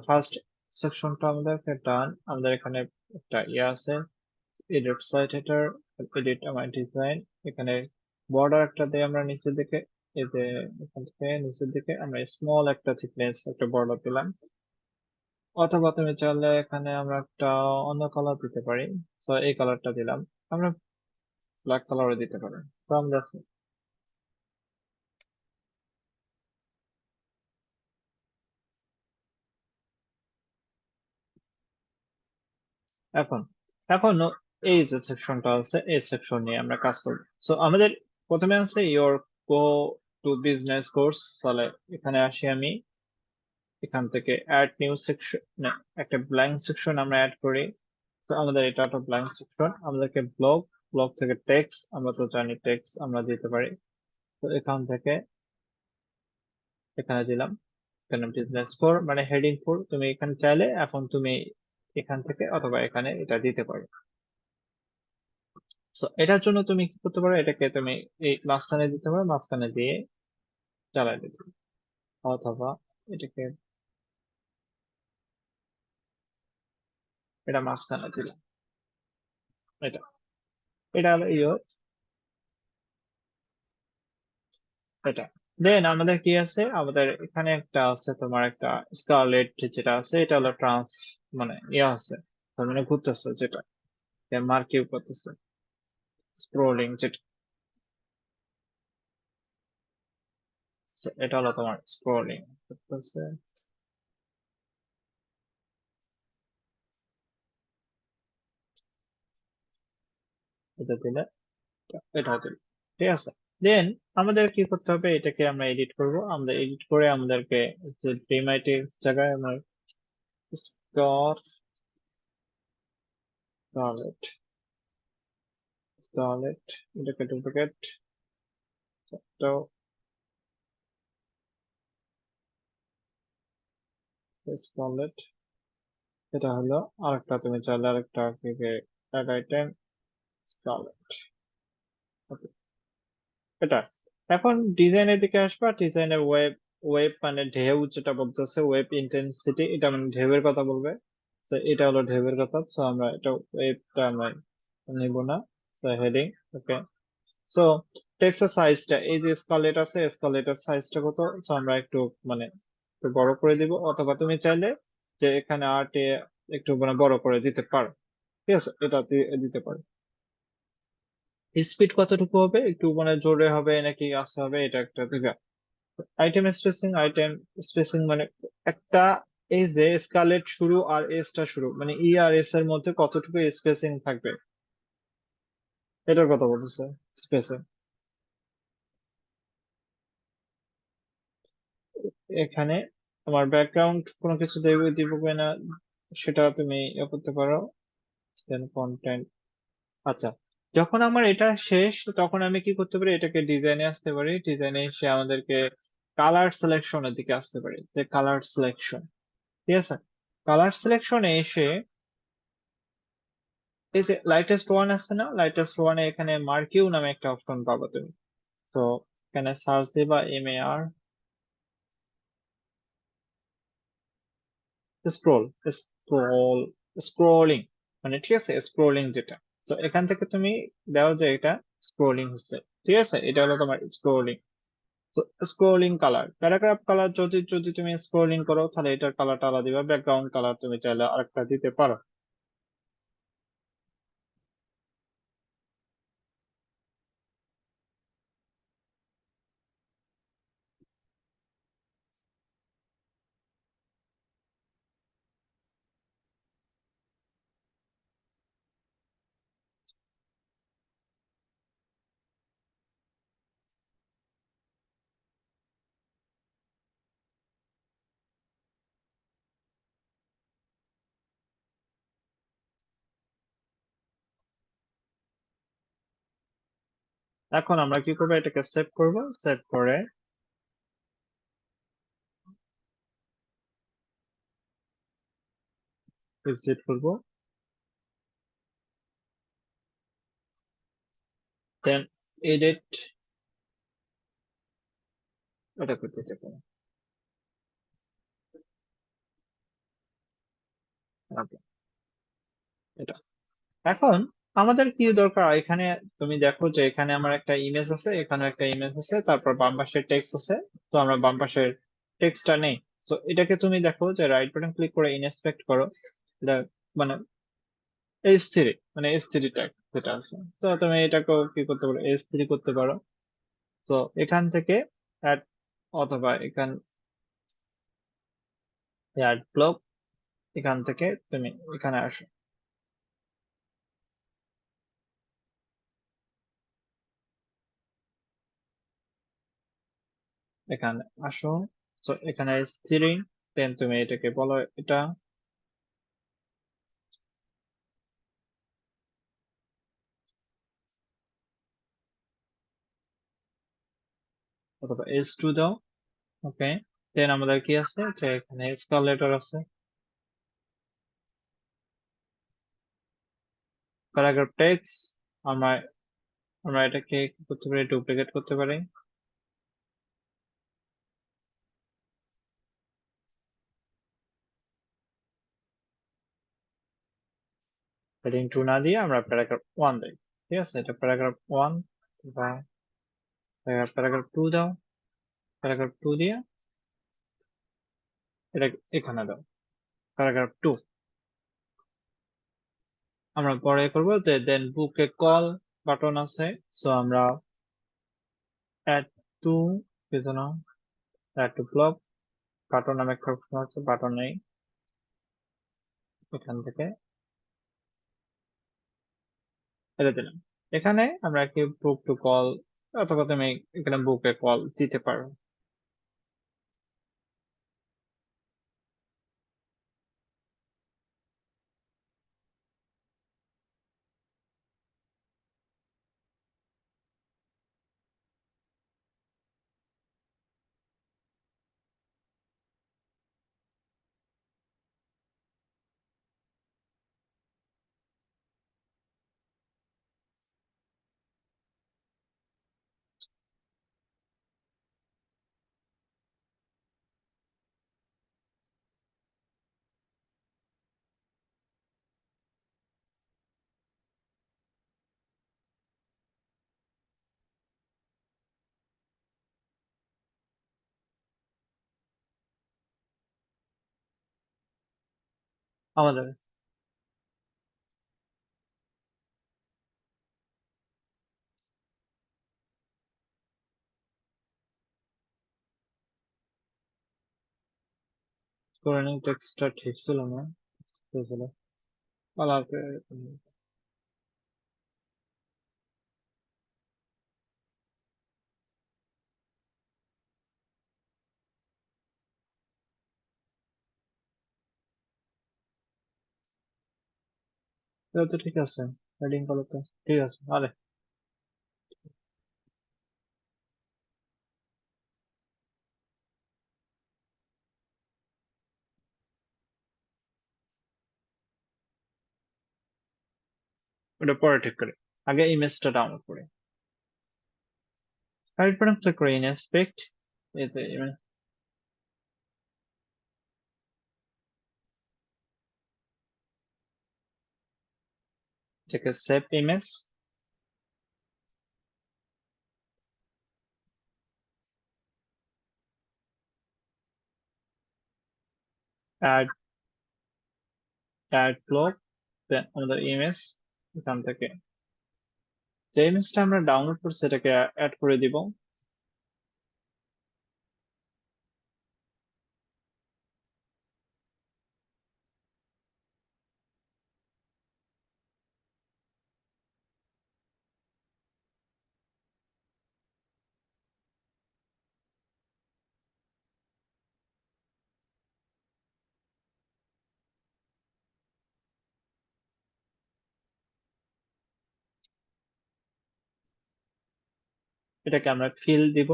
ফার্স্ট সেকশনটা আমাদের ডান। আমাদের এখানে একটা ইয়ে আছে, এডিট সাইট হেডার, এডিট আমার ডিজাইন। এখানে বর্ডার একটা দিয়ে আমরা নিচের দিকে, এই যে এখান থেকে নিচের দিকে আমরা স্মল একটা থিকনেস একটা বর্ডার দিলাম, অথবা তুমি চাইলে এখানে আমরা একটা অন্য কালার দিতে পারি। তো এই কালারটা দিলাম, আমরা ব্ল্যাক কালারও দিতে পারি। তো আমরা এখন এখন এই যে সেকশনটা আছে, এই সেকশন নিয়ে আমরা কাজ করব। সো আমাদের প্রথমে আছে your go to business course. তাহলে এখানে আসি আমি, এখান থেকে অ্যাড নিউ সেকশন, না, একটা ব্ল্যাঙ্ক সেকশন আমরা অ্যাড করি। তো আমাদের এটা একটা ব্ল্যাঙ্ক সেকশন, আমাদেরকে ব্লগ, ব্লগ থেকে টেক্সট, আমরা তো জানি টেক্সট আমরা দিতে পারি। তো এখান থেকে এখানে দিলাম, এখানে বিজনেস ফোর মানে হেডিং ফোর। তুমি এখানে চাইলে এখন তুমি এখান থেকে অথবা এখানে এটা দিতে পারো। সো এটার জন্য তুমি কি করতে পারো, এটাকে তুমি এই মাঝখানে দিতে পারো, মাঝখানে দিয়ে চালাই দিতে পারো। অথবা এটাকে এটা মাঝখানে দিলাম, এটা এটা হলো এটা। দেন আমাদের কি আছে, আমাদের এখানে একটা আছে তোমার একটা স্কারলেট যেটা আছে, এটা হলো মানে আছে, তার মানে ঘুরতেছে, যেটা মার্কিউ করতেছে, স্ক্রোলিং যেটা। So, এটা হলো তোমার স্ক্রোলিং করতেছে। এটা দিলে এটাও দিলে, ঠিক আছে। দেন আমাদের কি করতে হবে, এটাকে আমরা এডিট করব, আমরা এডিট করে আমাদেরকে প্রিমাইটিভ জায়গায় আমরা স্কারলেট স্কারলেট এটাকে ডুপ্লিকেট, তো স্কারলেট এটা হলো আরেকটা, তুমি চাইলে আরেকটা অ্যাড আইটেম স্কারলেট, এটা। এখন ডিজাইনের দিকে আসবা, ডিজাইনের ওয়েব, ওয়েব মানে ঢেউ যেটা বলতেছে, ওয়েব ইন্টেন্সিটি, এটা মানে ঢেউয়ের কথা বলবে। তো এটা হলো ঢেউয়ের কথা, তো আমরা এটা ওয়েবটা আমরা নিব না। হেডিং, ওকে। সো টেক্সটের সাইজটা, এই যে স্কালেট আছে, স্কালেটের সাইজটা কত, সো আমরা একটু মানে একটু বড় করে দিব, অথবা তুমি চাইলে যে এখানে আর্টে একটু মানে বড় করে দিতে পারো, ঠিক আছে, এটা দিতে পারো। স্পিড কতটুকু হবে, একটু মানে জোরে হবে নাকি আস্তে হবে, এটা একটা দিবে। আইটেম স্পেসিং মানে একটা, এই যে স্কালেট শুরু আর এসটা শুরু, মানে ই আর এস এর মধ্যে কতটুকু স্পেসিং থাকবে, এটার কথা বলতেছে স্পেসিং। এখানে আমার ব্যাকগ্রাউন্ড কোনো কিছু দিব না, সেটা তুমি ইয়ে করতে পারো। দেন কন্টেন্ট, আচ্ছা। যখন আমার এটা শেষ, তখন আমি কি করতে পারি, এটাকে ডিজাইনে আসতে পারি, ডিজাইনে এসে আমাদেরকে কালার সিলেকশনের দিকে আসতে পারি, যে কালার সিলেকশন, ঠিক আছে। কালার সিলেকশনে এসে এই যে লাইটেস্ট ওয়ান আছে না, লাইটেস্ট ওয়ানে এখানে মার্কিউ নামে একটা অপশন পাবো তুমি। তো এখানে সার্চ দিবা MAR, স্ক্রোল, স্ক্রোল স্ক্রোলিং, মানে ঠিক আছে, স্ক্রোলিং যেটা। তো এখান থেকে তুমি দাও যে এটা স্ক্রোলিং হচ্ছে, ঠিক আছে, এটা হলো তোমার স্ক্রোলিং। তো স্ক্রোলিং কালার, প্যারাগ্রাফ কালার, যদি যদি তুমি স্ক্রোলিং করো তাহলে এটার কালারটা আলাদা দিবা, ব্যাকগ্রাউন্ড কালার তুমি চাইলে আরেকটা দিতে পারো। এখন আমরা কি করবো, এটাকে সেভ করব, সেভ করে এক্সিট করব, দেন এডিট, এটা করতে চাই এটা। এখন আমাদের কি দরকার এখানে, তুমি দেখো যে এখানে আমার একটা ইমেজ আছে, এখানে একটা ইমেজ আছে, তারপর বাম পাশে টেক্সট আছে। তো আমরা বাম পাশের টেক্সটটা নেই। তো এটাকে তুমি দেখো যে রাইট বাটন ক্লিক করে ইনস্পেক্ট করো, এটা মানে H3, মানে H3 ট্যাগ যেটা আছে, তো তুমি এটাকেও কি করতে পারো, H3 করতে পারো। তো এখান থেকে অ্যাড, অথবা অ্যাড ব্লক, এখান থেকে তুমি এখানে আসো, এখানে আসো। তো এখানে H3, দেন তুমি এটাকে বলো এটা, অথবা H2 দাও, ওকে। দেন আমাদের কি আছে, যে এখানে স্কারলেটার আছে, প্যারাগ্রাফ টেক্সট, আমরা আমরা এটাকে কি করতে পারি, ডুপ্লিকেট করতে পারি। হেডিং 2 না দিয়ে আমরা প্যারাগ্রাফ 1 দিই। ঠিক আছে, এটা প্যারাগ্রাফ 1 বা প্যারাগ্রাফ 2 দাও। প্যারাগ্রাফ 2 দিয়ে এটা এখানে দাও, প্যারাগ্রাফ 2। আমরা পরে করবো যে দেন বুকে কল বাটন আছে, সো আমরা অ্যাড টু কিছু না, অ্যাড টু ব্লক বাটন নামে একটা অপশন আছে, বাটন নেই, এখান থেকে এটা দিলাম। এখানে আমরা কি বুক টু কল, অথবা তুমি এখানে বুকে কল দিতে পারো। আমাদের স্কোরিং টেক্সটটা ঠিক ছিল না, ঠিক ছিল কালার, এটা তো ঠিক আছে, হেডিং কল তো ঠিক আছে। আরে ওটা পরে ঠিক করে, আগে ইমেজটা ডাউনলোড করি। রাইট বাটন ক্লিক করে ইনস্পেক্ট, এতে এটাকে save image, add add block, then আমাদের ইমেজ এখান থেকে যে ইমেজটা আমরা ডাউনলোড করছি এটাকে অ্যাড করে দিব। এটাকে আমরা ফিল দিব,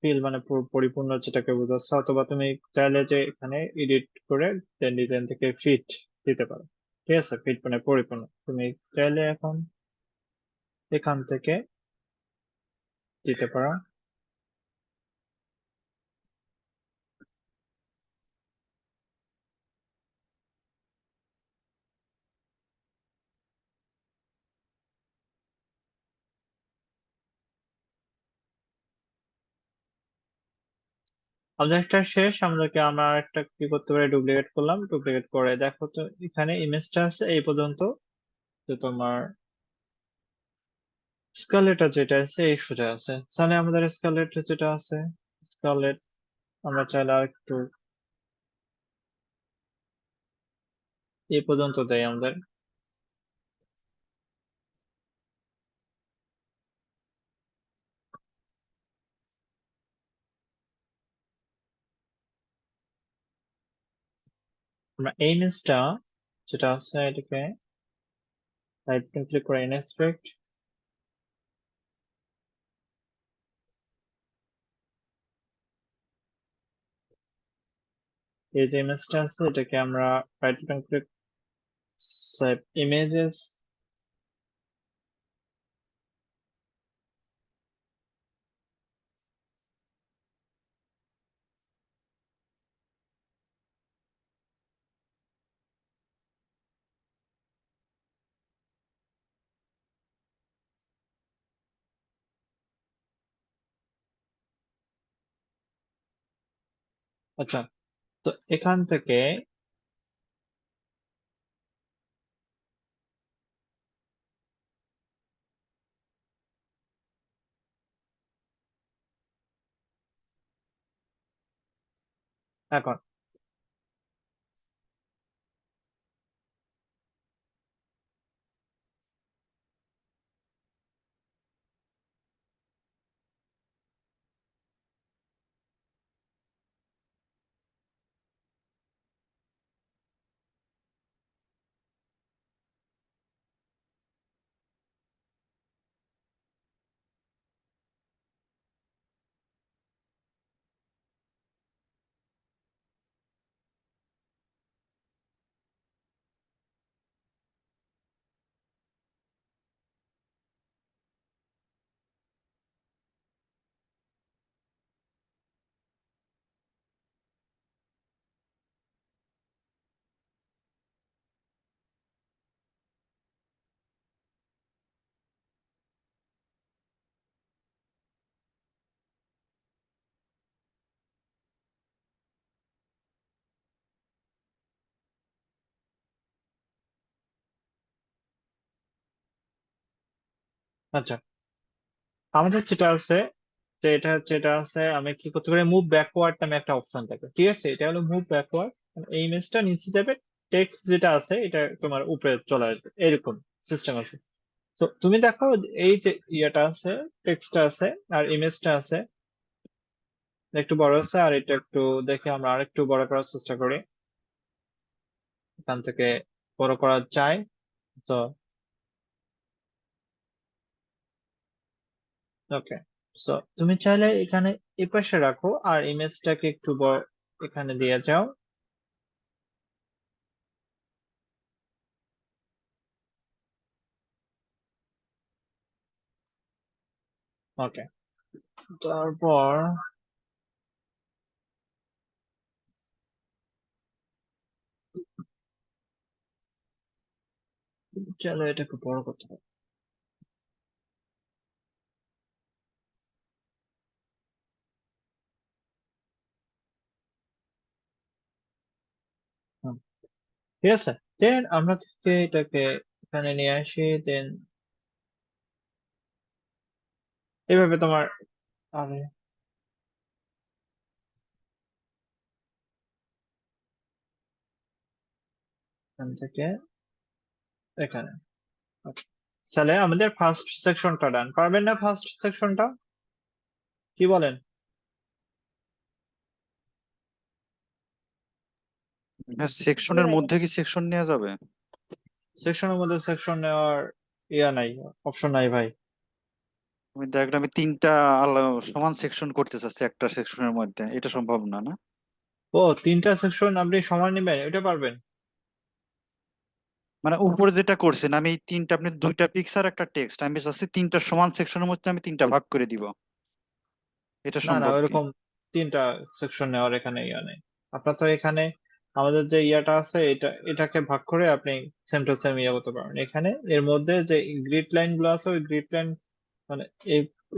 ফিল মানে পরিপূর্ণ যেটাকে বোঝাচ্ছে, অথবা তুমি চাইলে যে এখানে এডিট করে দেন ডিজাইন থেকে ফিট দিতে পারো। ঠিক আছে, ফিট মানে পরিপূর্ণ, তুমি চাইলে এখন এখান থেকে দিতে পারো। আমাদের একটা শেষ, আমাদেরকে আমরা একটা কি করতে পারি, ডুপ্লিকেট করলাম, ডুপ্লিকেট করে দেখো তো এখানে ইমেজটা আছে এই পর্যন্ত, যে তোমার স্কালেটা যেটা আছে এই সোজা আছে, তাহলে আমাদের স্কালেট যেটা আছে, স্কালেট আমরা চাইলে আর একটু এই পর্যন্ত দেয় আমাদের। আমরা এই ইমেজটা যেটা আছে এটাকে রাইট বাটন ক্লিক করে ইনস্পেক্ট, এই যে ইমেজটা আছে এটাকে আমরা right button click save images, আচ্ছা, তো এখান থেকে এখন আচ্ছা, আমাদের যেটা আছে, যে যেটা আছে, আমি কি করতে পারি, মুভ ব্যাকওয়ার্ড নামে একটা অপশন থাকে, ঠিক আছে? এটা হলো মুভ ব্যাকওয়ার্ড। এই ইমেজটা নিচে যাবে, টেক্সট যেটা আছে এটা তোমার উপরে চলে আসবে, এরকম সিস্টেম আছে। তো তুমি দেখো, এই যে ইয়েটা আছে, টেক্সটটা আছে আর ইমেজটা আছে, একটু বড় আছে, আর এটা একটু দেখে আমরা আরেকটু বড় করার চেষ্টা করি। এখান থেকে বড় করা যায়। তো ওকে, সো তুমি চাইলে এখানে এই পাশে রাখো আর ইমেজটাকে একটু বড় এখানে দিয়ে যাও। ওকে, তারপর চলো এটাকে বড় করতে হবে। হুম, ঠিক আছে। দেন আমরা থেকে এটাকে এখানে নিয়ে আসি, দেন এইভাবে তোমার, আরে এখান থেকে এখানে। Okay. তাহলে আমাদের ফার্স্ট সেকশনটা ডান, পারবেন না ফার্স্ট সেকশনটা? কি বলেন? হ্যাঁ, সেকশনের মধ্যে কি সেকশন নেওয়া যাবে? সেকশনের মধ্যে সেকশন নেওয়ার ইয়া নাই, অপশন নাই ভাই। আমি দেখলাম আমি তিনটা সমান সেকশন করতে চাচ্ছি একটা সেকশনের মধ্যে, এটা সম্ভব না, না? ও, তিনটা সেকশন আপনি সমান নেবেন, এটা পারবেন? মানে উপরে যেটা করছেন আমি এই তিনটা, আপনি দুইটা পিকচার একটা টেক্সট, আমি চাচ্ছি তিনটা সমান সেকশনের মধ্যে আমি তিনটা ভাগ করে দিব, এটা না না, সম্ভব কি? ওইরকম তিনটা সেকশন নেওয়ার এখানে ইয়া নেই। আপনার তো এখানে আমাদের যে ইয়াটা আছে, এটাকে ভাগ করে আপনি সেম টু সেম ইয়া করতে পারবেন। এখানে এর মধ্যে যে গ্রিড লাইন গুলো আছে, ওই গ্রিড লাইন মানে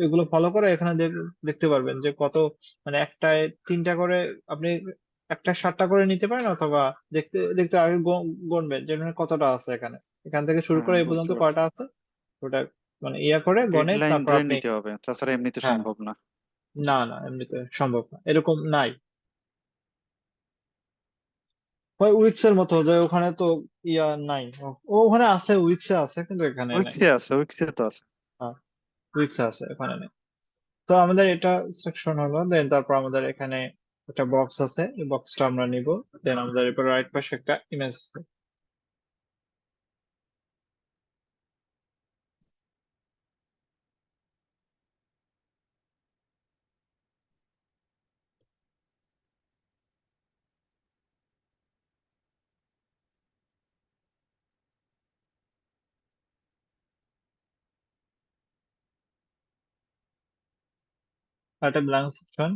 এগুলো ফলো করে এখানে দেখতে পারবেন যে কত, মানে একটায় তিনটা করে আপনি একটা 7টা করে নিতে পারেন, অথবা দেখতে দেখতে আগে গুনবেন যে এখানে কতটা আছে এখানে, এখান থেকে শুরু হ্যাঁ, করে এই বুঝতে পর্যন্ত পারছি। কয়টা আছে ওটা মানে ইয়া করে গ্রিড গনে লাইন তারপর ধরে আপনি। নিতে হবে, তাছাড়া এমনিতে হ্যাঁ, সম্ভব না। না না, এমনিতে সম্ভব না, এরকম নাই। ওই উইক্স এর মতো, যে ওখানে তো ইয়া নাই, ওখানে আছে, উইক্সে আছে কিন্তু এখানে নাই। উইক্সে আছে, উইক্সে তো আছে। হ্যাঁ, উইক্সে আছে, এখানে নেই। তো আমাদের এটা সেকশন হলো, দেন তারপর আমাদের এখানে একটা বক্স আছে, এই বক্সটা আমরা নিব। দেন আমাদের এরপর রাইট পাশে একটা ইমেজ আছে। আর একটা ব্ল্যাঙ্ক সেকশন।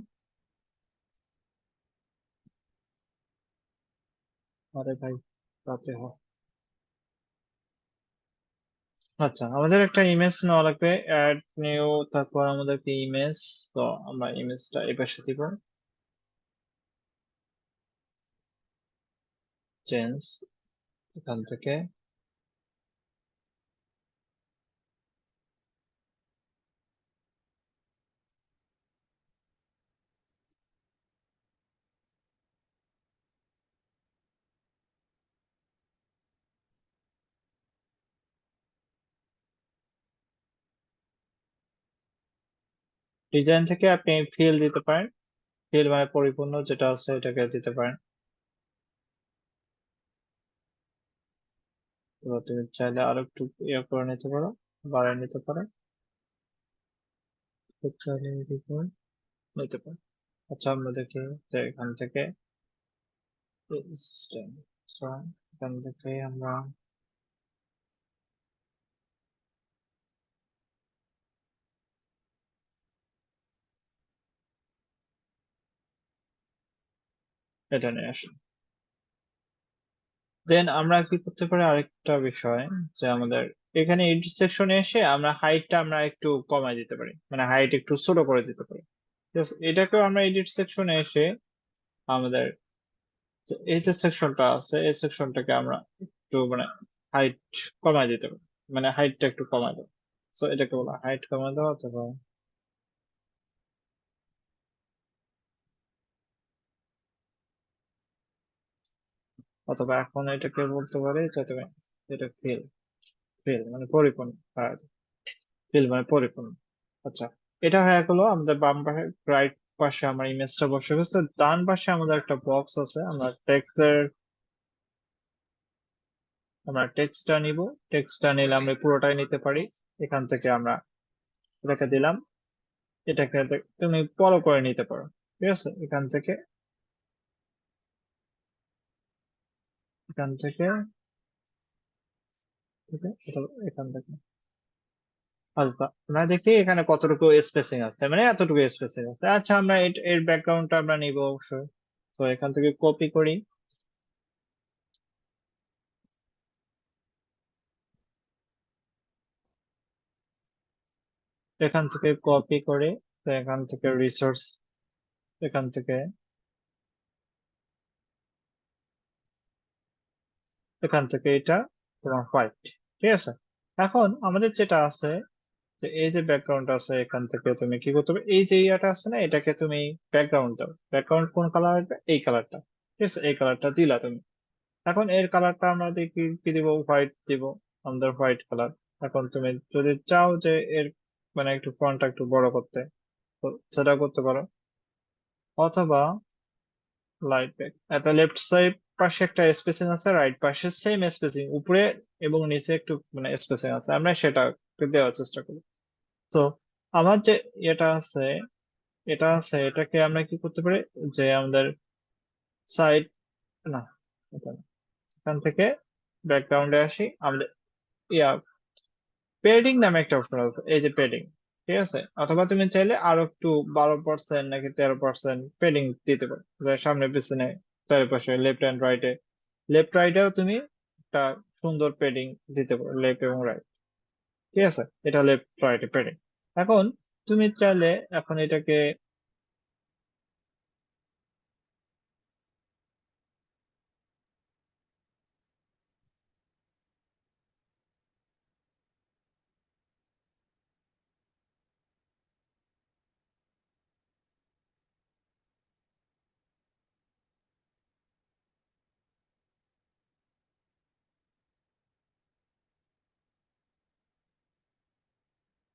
আরে ভাই, তাতে হয়। আচ্ছা, আমাদের একটা ইমেজ নেওয়া লাগবে, অ্যাড নিউ, তারপর আমাদেরকে ইমেজ। তো আমরা ইমেজটা এই পাশে দিব। চেঞ্জ এখান থেকে ডিজাইন থেকে আপনি ফিল দিতে পারেন, ফিল মানে পরিপূর্ণ যেটা আছে এটাকে দিতে পারেন। এবার তুমি চাইলে আরো একটু ইয়ে করে নিতে পারো, বাড়ায় নিতে পারো, চাইলে নিতে পারো। আচ্ছা আমরা দেখি যে এখান থেকে সিস্টেম, এখান থেকে আমরা এটা নিয়ে আসি। দেন আমরা কি করতে পারি আরেকটা বিষয়, যে আমাদের এখানে এডিট সেকশনে এসে আমরা হাইটটা আমরা একটু কমায় দিতে পারি, মানে হাইট একটু ছোট করে দিতে পারি। ঠিক আছে, এটাকেও আমরা এডিট সেকশনে এসে আমাদের এই যে সেকশনটা আছে এই সেকশনটাকে আমরা একটু মানে হাইট কমায় দিতে পারি, মানে হাইটটা একটু কমায় দেবো। সো এটাকে বলা হাইট কমায় দেওয়া, অথবা অথবা এখন এটাকে বলতে পারি যে তুমি এটা ফিল, ফিল মানে পরিপূর্ণ, ফিল মানে পরিপূর্ণ। আচ্ছা, এটা হয়ে গেল আমাদের বাম পাশে, রাইট পাশে আমার ইমেজটা বসে গেছে। ডান পাশে আমাদের একটা বক্স আছে, আমরা টেক্সটটা নিব। টেক্সটটা নিলে আমরা পুরোটাই নিতে পারি। এখান থেকে আমরা এটাকে দিলাম, এটাকে তুমি বড় করে নিতে পারো। ঠিক আছে, এখান থেকে এখান থেকে ঠিক আছে, এখান থেকে আচ্ছা আমরা দেখি এখানে কতটুকু স্পেসিং আছে, মানে এতটুকু স্পেসিং আছে। আচ্ছা আমরা এর ব্যাকগ্রাউন্ডটা আমরা নিব অবশ্যই। তো এখান থেকে কপি করি, এখান থেকে কপি করে, তো এখান থেকে রিসোর্স, এখান থেকে এটা তোমার হোয়াইট। ঠিক আছে, এখন আমাদের যেটা আছে যে এই যে ব্যাকগ্রাউন্ড আছে, এখান থেকে তুমি কি করতে হবে, এই যে ইয়াটা আছে না, এটাকে তুমি ব্যাকগ্রাউন্ড দাও। ব্যাকগ্রাউন্ড কোন কালার আসবে, এই কালারটা। ঠিক আছে, এই কালারটা দিলা তুমি। এখন এর কালারটা আমরা দেখি কি দিব, হোয়াইট দিব, আমাদের হোয়াইট কালার। এখন তুমি যদি চাও যে এর মানে একটু ফন্টটা একটু বড় করতে, তো সেটা করতে পারো, অথবা লাইট ব্যাক। এত লেফট সাইড পাশে একটা স্পেসিং আছে, রাইট পাশে সেম স্পেসিং, উপরে এবং নিচে একটু মানে স্পেসিং আছে, আমরা সেটা দেওয়ার চেষ্টা করি। তো আমার যে এটা আছে, এটাকে আমরা কি করতে পারি, যে আমাদের সাইড না, এটা না। এখান থেকে ব্যাকগ্রাউন্ডে আসি, আমাদের ইয়া পেডিং নামে একটা অপশন আছে, এই যে পেডিং। ঠিক আছে, অথবা তুমি চাইলে আরো একটু 12% নাকি 13% পেডিং দিতে পারো, যে সামনে পিছনে চারিপাশে লেফট এন্ড রাইটে। লেফট রাইটেও তুমি একটা সুন্দর পেডিং দিতে পারো, লেফট এবং রাইট। ঠিক আছে, এটা লেফট রাইটে পেডিং। এখন তুমি চাইলে এখন এটাকে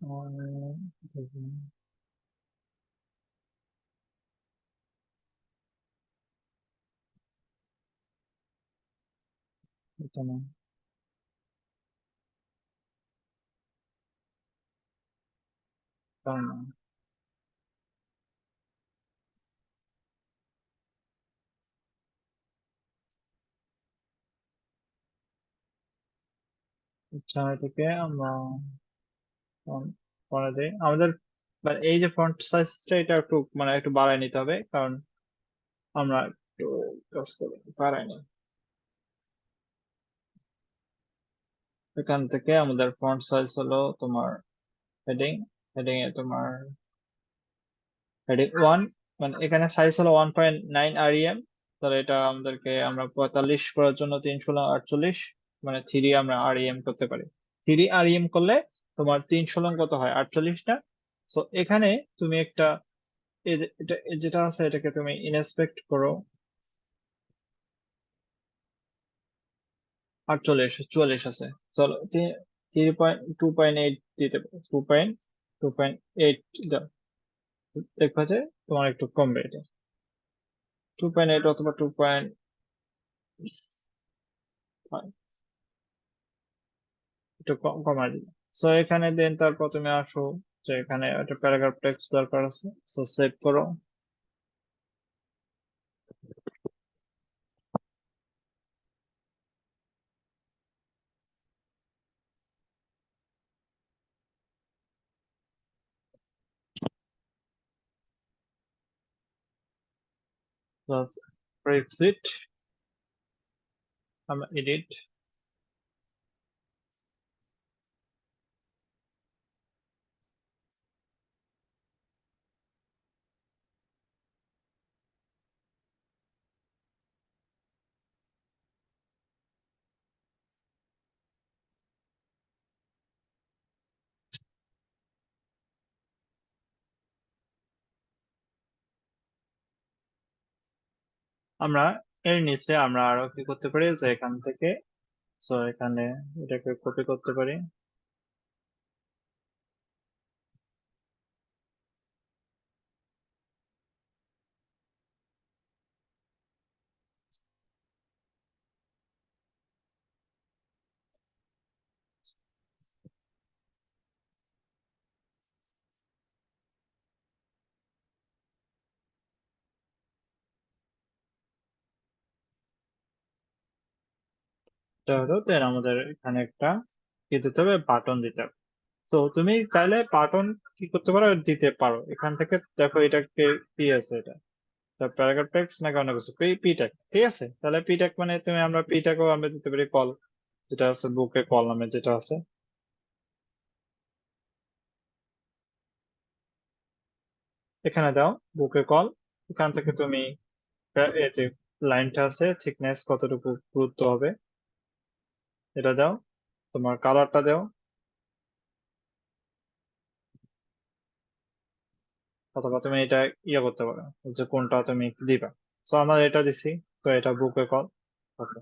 উম, এটা না, তাও না। আচ্ছা এটাকে আমরা করে দিই আমাদের, মানে এই যে ফন্ট সাইজটা এটা একটু মানে একটু বাড়ায় নিতে হবে, কারণ আমরা একটু কাজ করে বাড়াই নিই। এখান থেকে আমাদের ফন্ট সাইজ হলো তোমার হেডিং, হেডিং এ তোমার হেডিং 1, মানে এখানে সাইজ হলো 1.9 REM। তাহলে এটা আমাদেরকে আমরা 45 করার জন্য 3 × 16 = 48, মানে 3 আমরা REM করতে পারি। 3 REM করলে তোমার 3 × 16 কত হয়? 48 না? তো এখানে তুমি একটা যেটা আছে এটাকে তুমি ইনস্পেক্ট করো। 48 44 আছে। চলো 3.2.8 দিতে পারো, 2.8 দাও, দেখবা যে তোমার একটু কমবে এটা, 2.8 অথবা 2.5, একটু কমাই দিবে। সো এখানে দেন তারপর তুমি আসো যে এখানে একটা প্যারাগ্রাফ টেক্সট দরকার আছে, সো সেভ করো। এক্সিট, আমরা এডিট। আমরা এর নিচে আমরা আরো কি করতে পারি যে এখান থেকে, সো এখানে এটাকে কপি করতে পারি। এটা হলো দেন আমাদের এখানে একটা কি দিতে হবে, বাটন দিতে হবে। তো তুমি চাইলে বাটন কি করতে পারো, দিতে পারো এখান থেকে। দেখো এটা কি আছে, এটা প্যারাগ্রাফ টেক্সট নাকি অন্য কিছু, পি ট্যাগ, ঠিক আছে। তাহলে পি ট্যাগ মানে তুমি আমরা পি ট্যাগও আমরা দিতে পারি, কল যেটা আছে বুকে কল নামে যেটা আছে, এখানে দাও বুকে কল। এখান থেকে তুমি এই যে লাইনটা আছে থিকনেস কতটুকু গুরুত্ব হবে এটা দাও, তোমার কালারটা দাও, অথবা তুমি এটা ইয়ে করতে পারো যে কোনটা তুমি দিবা। তো আমরা এটা দিছি, তো এটা বুকে কল। ওকে,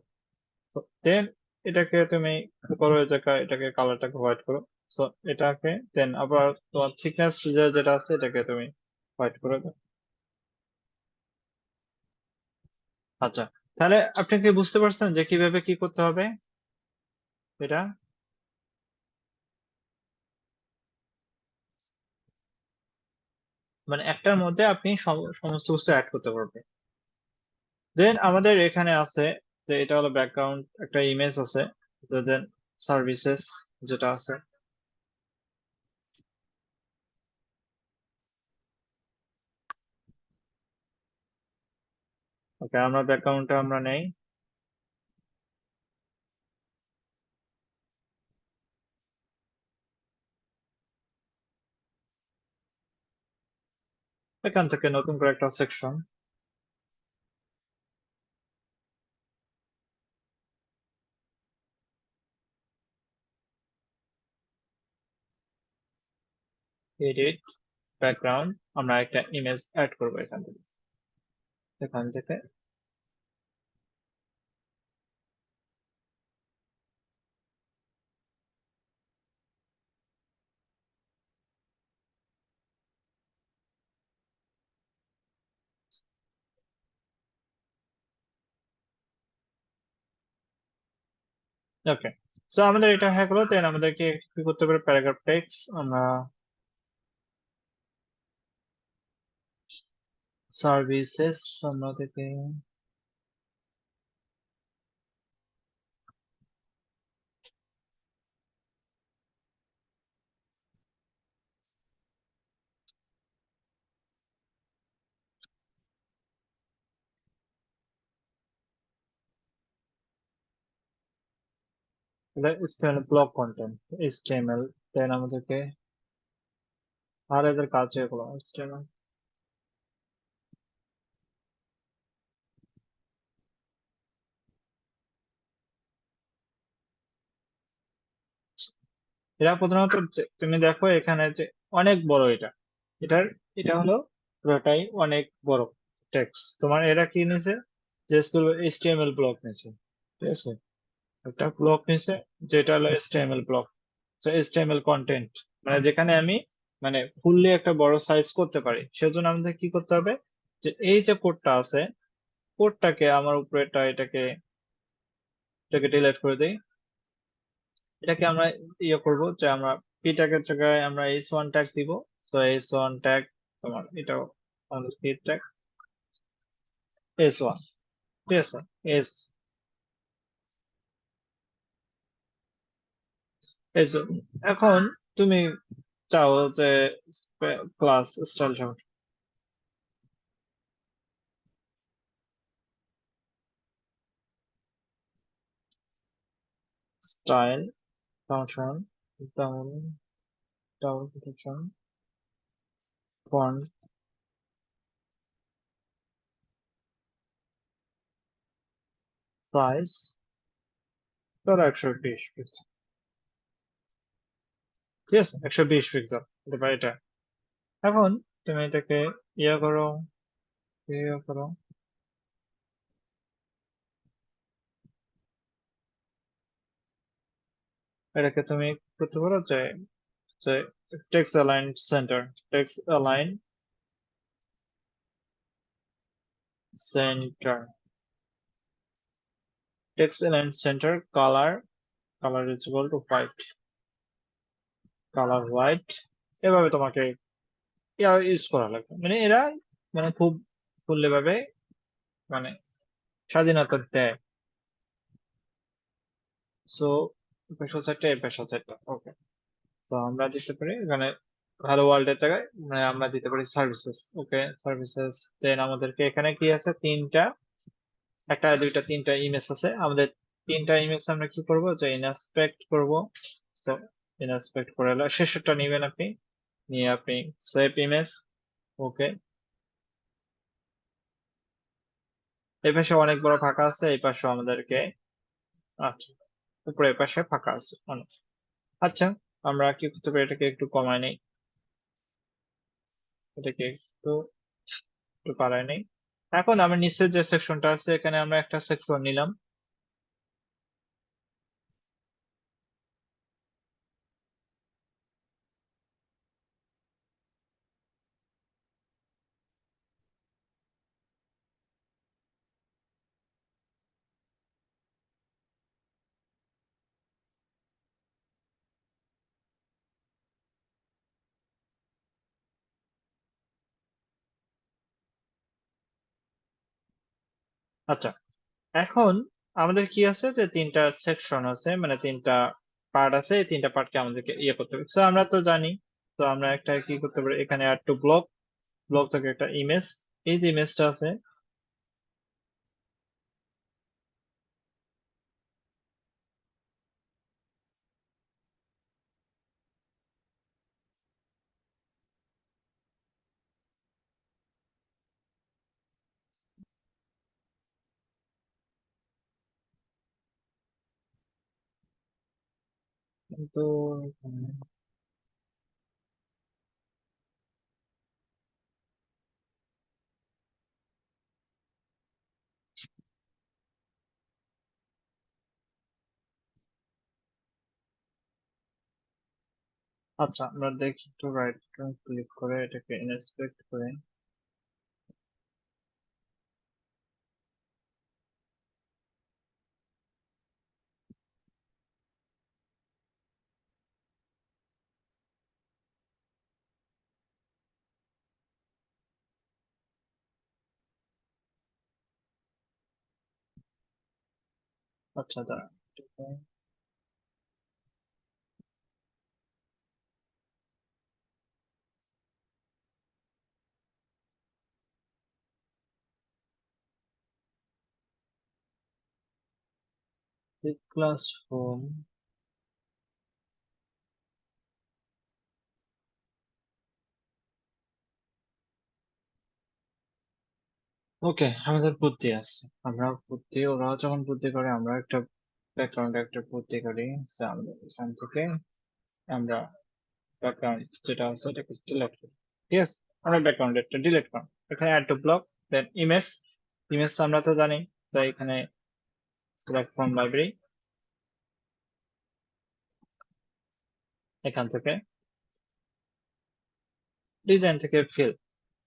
দেন এটাকে তুমি কি করো, এটাকে কালারটাকে হোয়াইট করো। সো এটাকে দেন আবার তোমার থিকনেস যেটা আছে এটাকে তুমি হোয়াইট করে দাও। আচ্ছা, তাহলে আপনি কি বুঝতে পারছেন যে কিভাবে কি করতে হবে এটা? মানে একটার মধ্যে আপনি সমস্ত কিছু অ্যাড করতে পারবেন। দেন আমাদের এখানে আছে যে এটা হলো ব্যাকগ্রাউন্ড, একটা ইমেজ আছে, দেন সার্ভিসেস যেটা আছে। ওকে, আমরা ব্যাকগ্রাউন্ডটা আমরা নেই। এখান থেকে নতুন করে একটা সেকশন, এডিট ব্যাকগ্রাউন্ড, আমরা একটা ইমেজ অ্যাড করবো এখান থেকে। এখান থেকে ওকে। সো আমাদের এটা হয়ে গেলো, দেন আমাদেরকে কি করতে পারে, প্যারাগ্রাফ টেক্সট আমরা সার্ভিসেস আমরা থেকে ব্লক কন্টেন্ট HTML, দেন আমাদেরকে আর এদের কাজ এগুলো HTML। এরা প্রধানত তুমি দেখো এখানে যে অনেক বড় এটার এটা হলো পুরোটাই অনেক বড় টেক্সট। তোমার এরা কি নিছে, যে স্কুল এইচটিএমএল ব্লক নিছে, ঠিক আছে, একটা ব্লক নিছে যেটা হলো এইচটিএমএল ব্লক, এইচটিএমএল কন্টেন্ট, মানে যেখানে আমি মানে ফুললি একটা বড় সাইজ করতে পারি। সেজন্য আমাদের কি করতে হবে, যে এই যে কোডটা আছে, কোডটাকে আমার উপরেটা এটাকে ডিলিট করে দেই। এটাকে আমরা ইয়ে করব যে আমরা পি ট্যাগের জায়গায় আমরা এইচ1 ট্যাগ দিব। তো এইচ1 ট্যাগ তোমার এটাও আমাদের পি ট্যাগ এইচ1, ঠিক আছে, এস এস। এখন তুমি চাও যে class style style function down down function font size ধরো 120 পিক্সেল, ঠিক আছে, 120 পিক্সেল হতে পারে এটা। এখন তুমি এটাকে ইয়ে করো, ইয়ে করো, এটাকে তুমি করতে পারো যে যে text align centre, text align centre, text align centre colour is equal to white, colour white. এভাবে তোমাকে ইউজ করা লাগবে, মানে এরা মানে খুব ফুললি ভাবে মানে স্বাধীনতা দেয়। সো পেশা সেটটা এই পেশা সেটটা ওকে। তো আমরা দিতে পারি এখানে হ্যালো ওয়ার্ল্ড এর জায়গায় মানে আমরা দিতে পারি সার্ভিসেস, ওকে সার্ভিসেস। দেন আমাদেরকে এখানে কি আছে, একটা দুইটা তিনটা ইমেজ আছে আমাদের। তিনটা ইমেজ আমরা কি করব, যে ইনস্পেক্ট করব। তো ইনস্পেক্ট করে হলো শেষেরটা নিবেন আপনি, নিয়ে আপনি সেভ ইমেজ, ওকে। এই পাশে অনেক বড় ফাঁকা আছে, এই পাশে আমাদেরকে, আচ্ছা, উপরে এই পাশে ফাঁকা আছে অনেক। আচ্ছা, আমরা কি করতে পারি, এটাকে একটু কমায় নেই, এটাকে একটু একটু বাড়ায় নেই। এখন আমরা নিচের যে সেকশনটা আছে এখানে আমরা একটা সেকশন নিলাম। আচ্ছা, এখন আমাদের কি আছে, যে তিনটা সেকশন আছে, মানে তিনটা পার্ট আছে, এই তিনটা পার্টকে আমাদেরকে ইয়ে করতে হবে। তো আমরা তো জানি, তো আমরা একটা কি করতে পারি, এখানে আর টু ব্লক, ব্লক থেকে একটা ইমেজ, এই যে ইমেজটা আছে, কিন্তু আচ্ছা আমরা দেখি একটু, রাইট ক্লিক করে এটাকে ইন্সপেক্ট করে, আচ্ছা দাঁড়া, ক্লাসরুম, ওকে, আমাদের বুদ্ধি আছে, আমরা বুদ্ধি, ওরা যখন বুদ্ধি করে আমরা একটা ব্যাকগ্রাউন্ডে একটা বুদ্ধি করি। So, আমাদের এখান থেকে আমরা ব্যাকগ্রাউন্ড যেটা আছে এটাকে ডিলিট করি। ঠিক আছে, আমরা ব্যাকগ্রাউন্ড একটা ডিলিট করব। এখানে add to block, then image. Image আমরা তো জানি, তাই এখানে সিলেক্ট ফ্রম লাইব্রেরি, এখান থেকে ডিজাইন থেকে ফিল।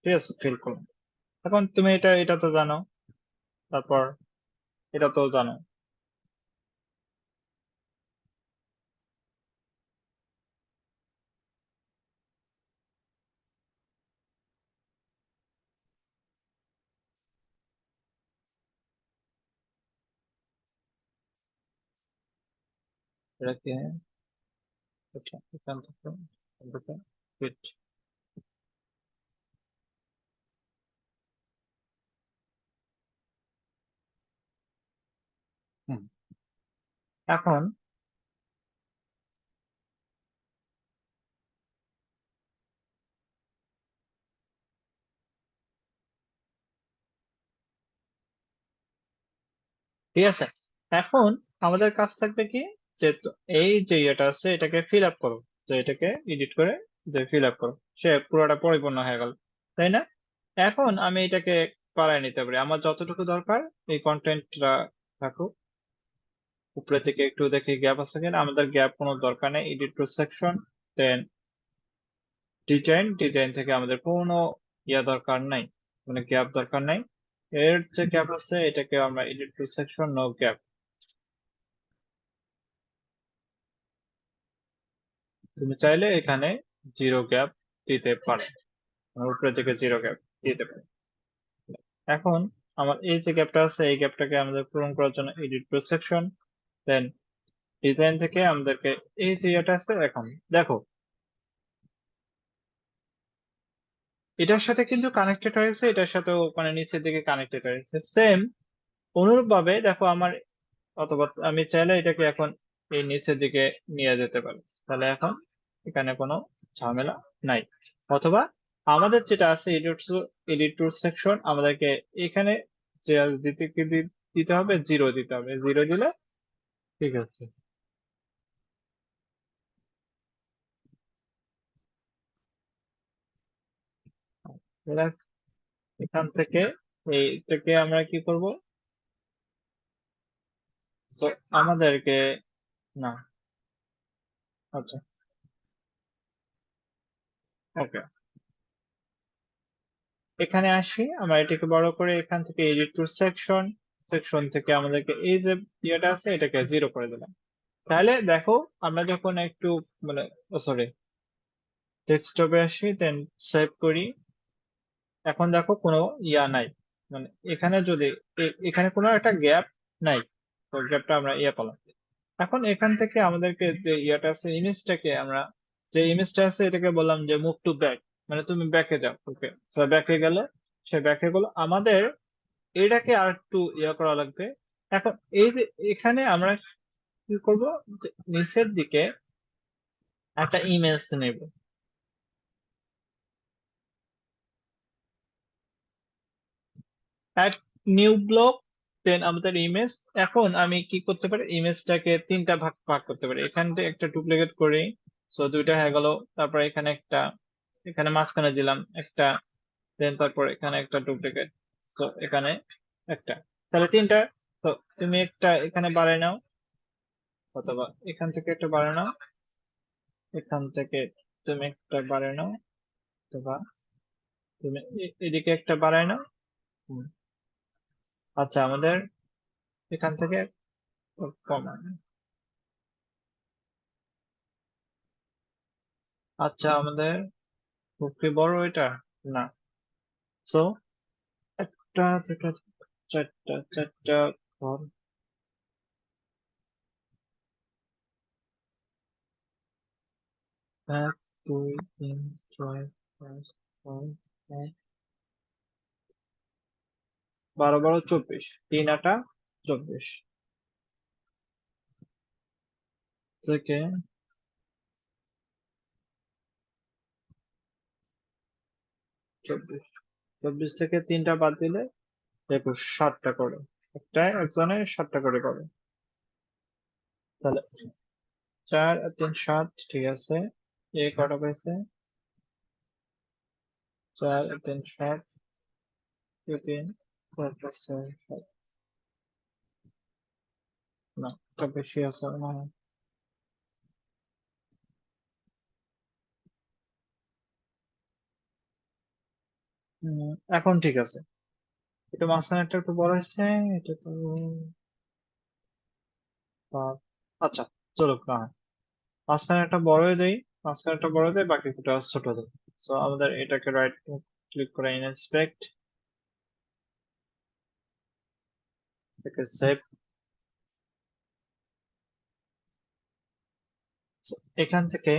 ঠিক আছে, ফিল করুন। এখন তুমি এটা তো জানো, তারপর এটা তো জানো। এটা কি? আচ্ছা, এখান থেকে fit। হুম, এখন ঠিক আছে, এখন আমাদের কাজ থাকবে কি, যে এই যে ইয়েটা আছে এটাকে ফিল আপ করো, যে এটাকে এডিট করে যে ফিল আপ করো, সে পুরোটা পরিপূর্ণ হয়ে গেল, তাই না? এখন আমি এটাকে বাড়ায় নিতে পারি, আমার যতটুকু দরকার এই কন্টেন্টটা থাকুক। উপরে থেকে একটু দেখি গ্যাপ আছে কিনা, আমাদের গ্যাপ কোনো দরকার নেই। Edit to section, then design থেকে আমাদের কোনো দরকার নাই, মানে গ্যাপ দরকার নাই। এর যে গ্যাপ আছে এটাকে আমরা edit to section no gap. তুমি চাইলে এখানে জিরো গ্যাপ দিতে পারো, মানে উপরের দিকে জিরো গ্যাপ দিতে পারো। এখন আমার এই যে গ্যাপটা আছে এই গ্যাপটাকে আমাদের পূরণ করার জন্য edit to section, then design থেকে আমাদেরকে এই যে ইয়েটা আছে, এখন দেখো এটার সাথে কিন্তু কানেক্টেড হয়েছে, এটার সাথেও মানে নিচের দিকে কানেক্টেড হয়েছে সেম। অনুরূপ ভাবে দেখো আমার, অথবা আমি চাইলে এটাকে এখন এই নিচের দিকে নিয়ে যেতে পারি, তাহলে এখন এখানে কোনো ঝামেলা নাই। অথবা আমাদের যেটা আছে এডিট টু সেকশন, আমাদেরকে এখানে যে দিতে হবে জিরো দিতে হবে, জিরো দিলে ঠিক আছে। এবার এখান থেকে এইটাকে আমরা কি করব, তো আমাদেরকে না, আচ্ছা, ওকে, এখানে আসি, আমরা এটাকে বড় করে এখান থেকে এডিট টু সেকশন, সেকশন থেকে আমাদেরকে এই যে ইয়েটা আছে এটাকে জিরো করে দিলাম। তাহলে দেখো আমরা যখন একটু মানে, সরি, ডেস্কটপে আসি, দেন সেভ করি। এখন দেখো কোনো নাই, মানে এখানে যদি এখানে কোনো একটা গ্যাপ নাই, তো গ্যাপটা আমরা পেলাম। এখন এখান থেকে আমাদেরকে যে ইয়াটা আছে ইমেজটাকে আমরা, যে ইমেজটা আছে এটাকে বললাম যে মুভ টু ব্যাক, মানে তুমি ব্যাকে যাও। ওকে, ব্যাকে গেল, সে ব্যাকে গেল। আমাদের এটাকে আর একটু করা লাগবে। এখন এই যে এখানে আমরা কি করব, যে নিচের দিকে একটা ইমেজ নেব, অ্যাড নিউ ব্লক, দেন আমাদের ইমেজ। এখন আমি কি করতে পারি, ইমেজটাকে তিনটা ভাগ ভাগ করতে পারি। এখান থেকে একটা ডুপ্লিকেট করি, সো দুইটা হয়ে গেল। তারপর এখানে একটা, এখানে মাঝখানে দিলাম একটা, দেন তারপর এখানে একটা ডুপ্লিকেট, তো এখানে একটা, তাহলে তিনটা। তো তুমি একটা এখানে বাড়ায় নাও, অথবা এখান থেকে একটা বাড়ায় নাও, এখান থেকে তুমি একটা বাড়ায় নাও, অথবা তুমি এদিকে একটা বাড়ায় নাও। হুম, আচ্ছা, আমাদের এখান থেকে কমানো। আচ্ছা, আমাদের খুব কি বড় এটা? না, সো একটা দুটা চারটা, চারটা ঘর। এক, দুই, তিন, ছয়, পাঁচ, ছয়, এক, 12 12 24, 3 8 24 থেকে 24, 24 থেকে তিনটা বাদ দিলে 21, 7টা করে। একটা একজনের 7টা করে পাবে। তাহলে 4 আর 3 7, ঠিক আছে। এ কটা পেয়েছে? 4 আর 3 7, 2 3, 4 5 6 7। না, এটা বেশি আছে মনে হয়। এখন ঠিক আছে। এটা মাঝখানেরটা একটু বড় হয়েছে। এটা তো আহ, আচ্ছা, চলুক না হয়। মাঝখানে একটা বড় দেই, মাঝখানে একটা বড় দেই, বাকি দুটো ছোট দেই। সো আমাদের এটাকে রাইট ক্লিক করে ইনস্পেক্ট, এটাকে সেভ। এখান থেকে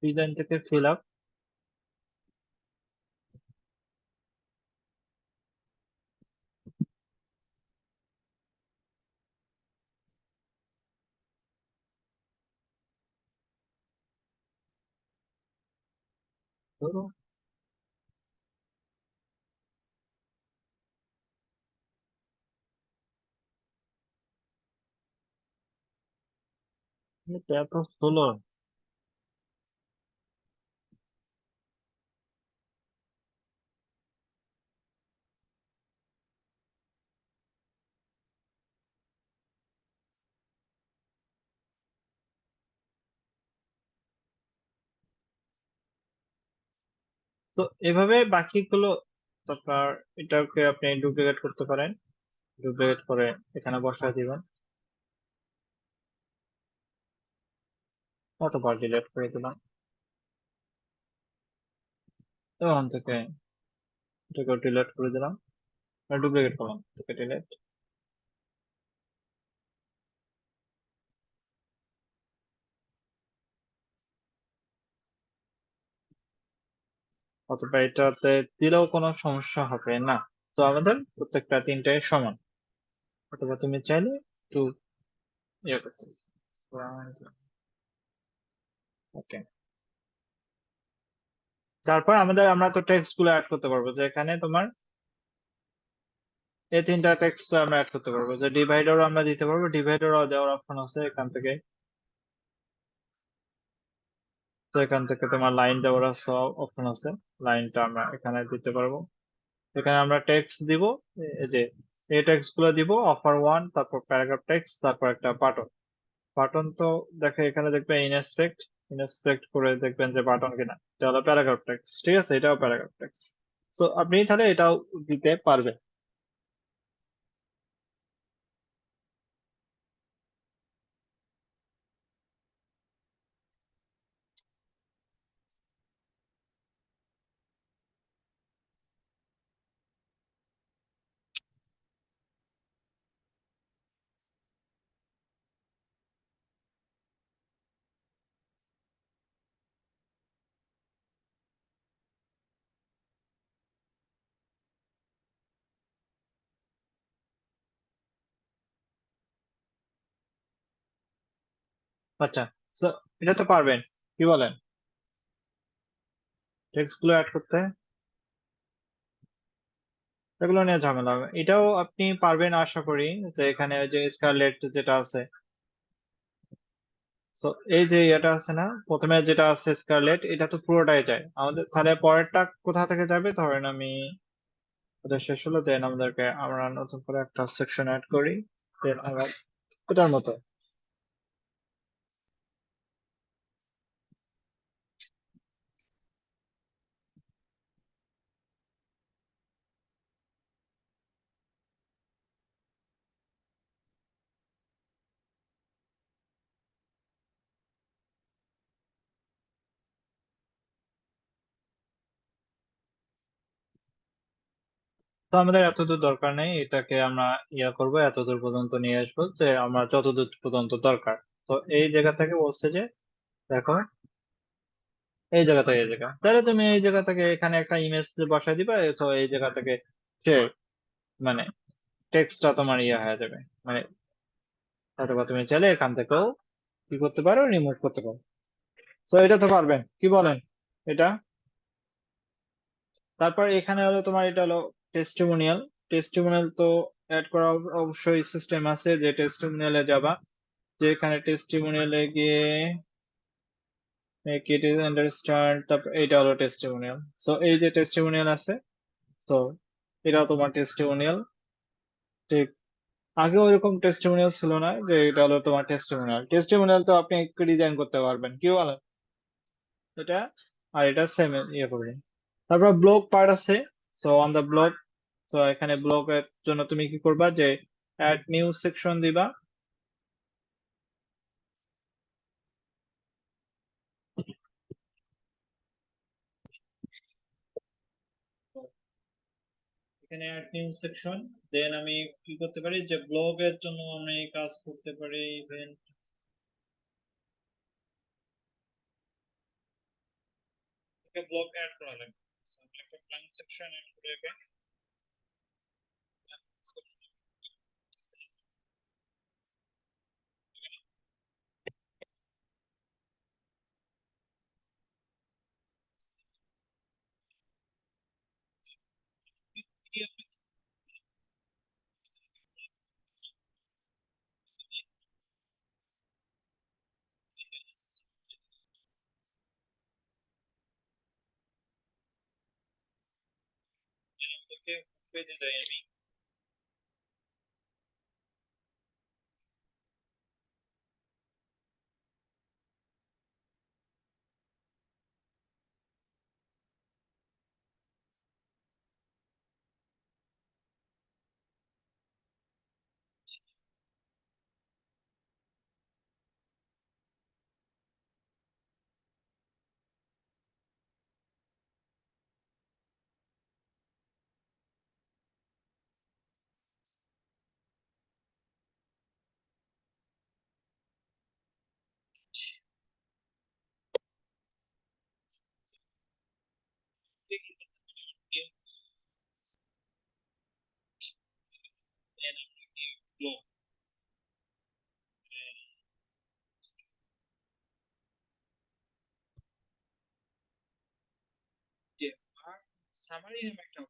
ডিজাইন থেকে ফিল আপ। ধরো এটা এত স্লো। তো এভাবে বাকিগুলো, তারপর এটাকে আপনি ডুপ্লিকেট করতে পারেন। ডুপ্লিকেট করে এখানে বসায় দিবেন, অতবার ডিলিট করে দিলাম। ওখান থেকে এটাকে ডিলিট করে দিলাম, ডুপ্লিকেট করলাম, এটাকে ডিলিট। অথবা এটাতে দিলেও কোনো সমস্যা হবে না। তো আমাদের প্রত্যেকটা তিনটাই সমান। অথবা তুমি চাইলে একটু ইয়ে করতে, ওকে। তারপর আমরা তো টেক্সট গুলো অ্যাড করতে পারবো, যে এখানে তোমার এই তিনটা টেক্সট আমরা অ্যাড করতে পারবো, যে ডিভাইডারও আমরা দিতে পারবো, ডিভাইডারও দেওয়ার অপশন আছে এখান থেকে। তো এখান থেকে তোমার লাইন দেওয়ার অপশন আছে, লাইনটা আমরা এখানে দিতে পারবো। এখানে আমরা টেক্সট দিব, এই যে এই টেক্সট গুলো দিব, অফার ওয়ান, তারপর প্যারাগ্রাফ টেক্সট, তারপর একটা বাটন। বাটন তো দেখে এখানে দেখবেন ইনস্পেক্ট, ইনস্পেক্ট করে দেখবেন যে বাটন কিনা, এটা হলো প্যারাগ্রাফ টেক্সট, ঠিক আছে, এটাও প্যারাগ্রাফ টেক্সট। তো আপনি তাহলে এটাও দিতে পারবেন। আচ্ছা, তো এটা তো পারবেন, কি বলেন, টেক্সট গুলো অ্যাড করতে? এগুলো নিয়ে ঝামেলা হবে, এটাও আপনি পারবেন আশা করি। যে এখানে ওই যে স্কারলেট যেটা আছে, তো এই যে এটা আছে না, প্রথমে যেটা আছে স্কারলেট, এটা তো পুরোটাই যায় আমাদের। তাহলে পরেরটা কোথা থেকে যাবে? ধরেন আমি ওটা শেষ হলো, দেন আমরা নতুন করে একটা সেকশন অ্যাড করি, দেন আবার এটার মতো। তো আমাদের এতদূর দরকার নেই, এটাকে আমরা করবো, এতদূর পর্যন্ত নিয়ে আসবো যে আমরা যতদূর পর্যন্ত দরকার। তো এই জায়গা থেকে বলছে যে দেখো, এই জায়গা থেকে এই জায়গা, তাহলে তুমি এই জায়গা থেকে এখানে একটা ইমেজ বসাই দিবা। তো এই জায়গা থেকে সে মানে টেক্সটটা তোমার হয়ে যাবে, মানে অথবা তুমি চাইলে এখান থেকেও কি করতে পারো, রিমুভ করতে পারো। তো এটা তো পারবেন, কি বলেন এটা? তারপর এখানে হলো তোমার, এটা হলো টেস্টিমোনিয়াল। টেস্টিমোনিয়াল তো অ্যাড করা অবশ্যই সিস্টেম আছে, যে টেস্টিমোনিয়ালে যাবা, যে এখানে টেস্টিমোনিয়ালে গিয়ে মেক ইট ইজ আন্ডারস্ট্যান্ড, তারপর এটা হলো টেস্টিমোনিয়াল। সো এই যে টেস্টিমোনিয়াল আছে, সো এটা তোমার টেস্টিমোনিয়াল। ঠিক আগে ওইরকম টেস্টিমোনিয়াল ছিল না, যে এটা হলো তোমার টেস্টিমোনিয়াল। টেস্টিমোনিয়াল তো আপনি একটু ডিজাইন করতে পারবেন, কি বলেন এটা? আর এটা সেম করবেন। তারপর ব্লগ পার্ট আছে। সো অন দা ব্লগ, তো এখানে ব্লগের জন্য তুমি কি করবা, যে অ্যাড নিউ সেকশন দিবা। তো এখানে অ্যাড নিউ সেকশন, দেন আমি কি করতে পারি, যে ব্লগের জন্য আমি কাজ করতে পারি ইভেন্ট ব্লগ অ্যাড করা লাগবে। So, আমি একটা ব্ল্যাঙ্ক সেকশন অ্যাড করে পেজে যাই আমি। Then আমি ব্লগ যে আর সামারি নামে একটা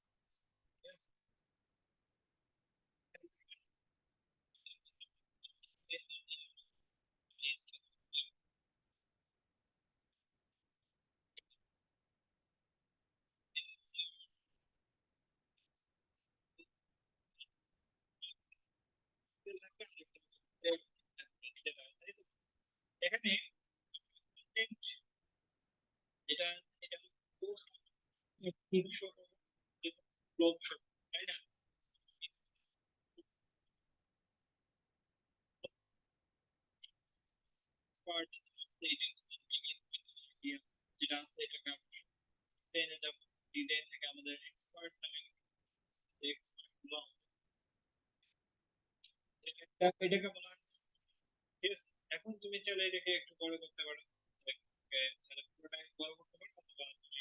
এখানে এটা এটা পোস্ট তিনশো ব্লগ শো, তাই না? পার্ট যেটা আছে এটাকে আমরা টেনে যাব। ডিজাইন থেকে আমাদের এক্সপার্ট নামে এক্সপার্ট ব্লগ, এটাকে বলা হয়। ঠিক আছে, এখন তুমি চাইলে এটাকে একটু বড় করতে পারো, তাহলে পুরোটাই বড় করতে পারো, অথবা তুমি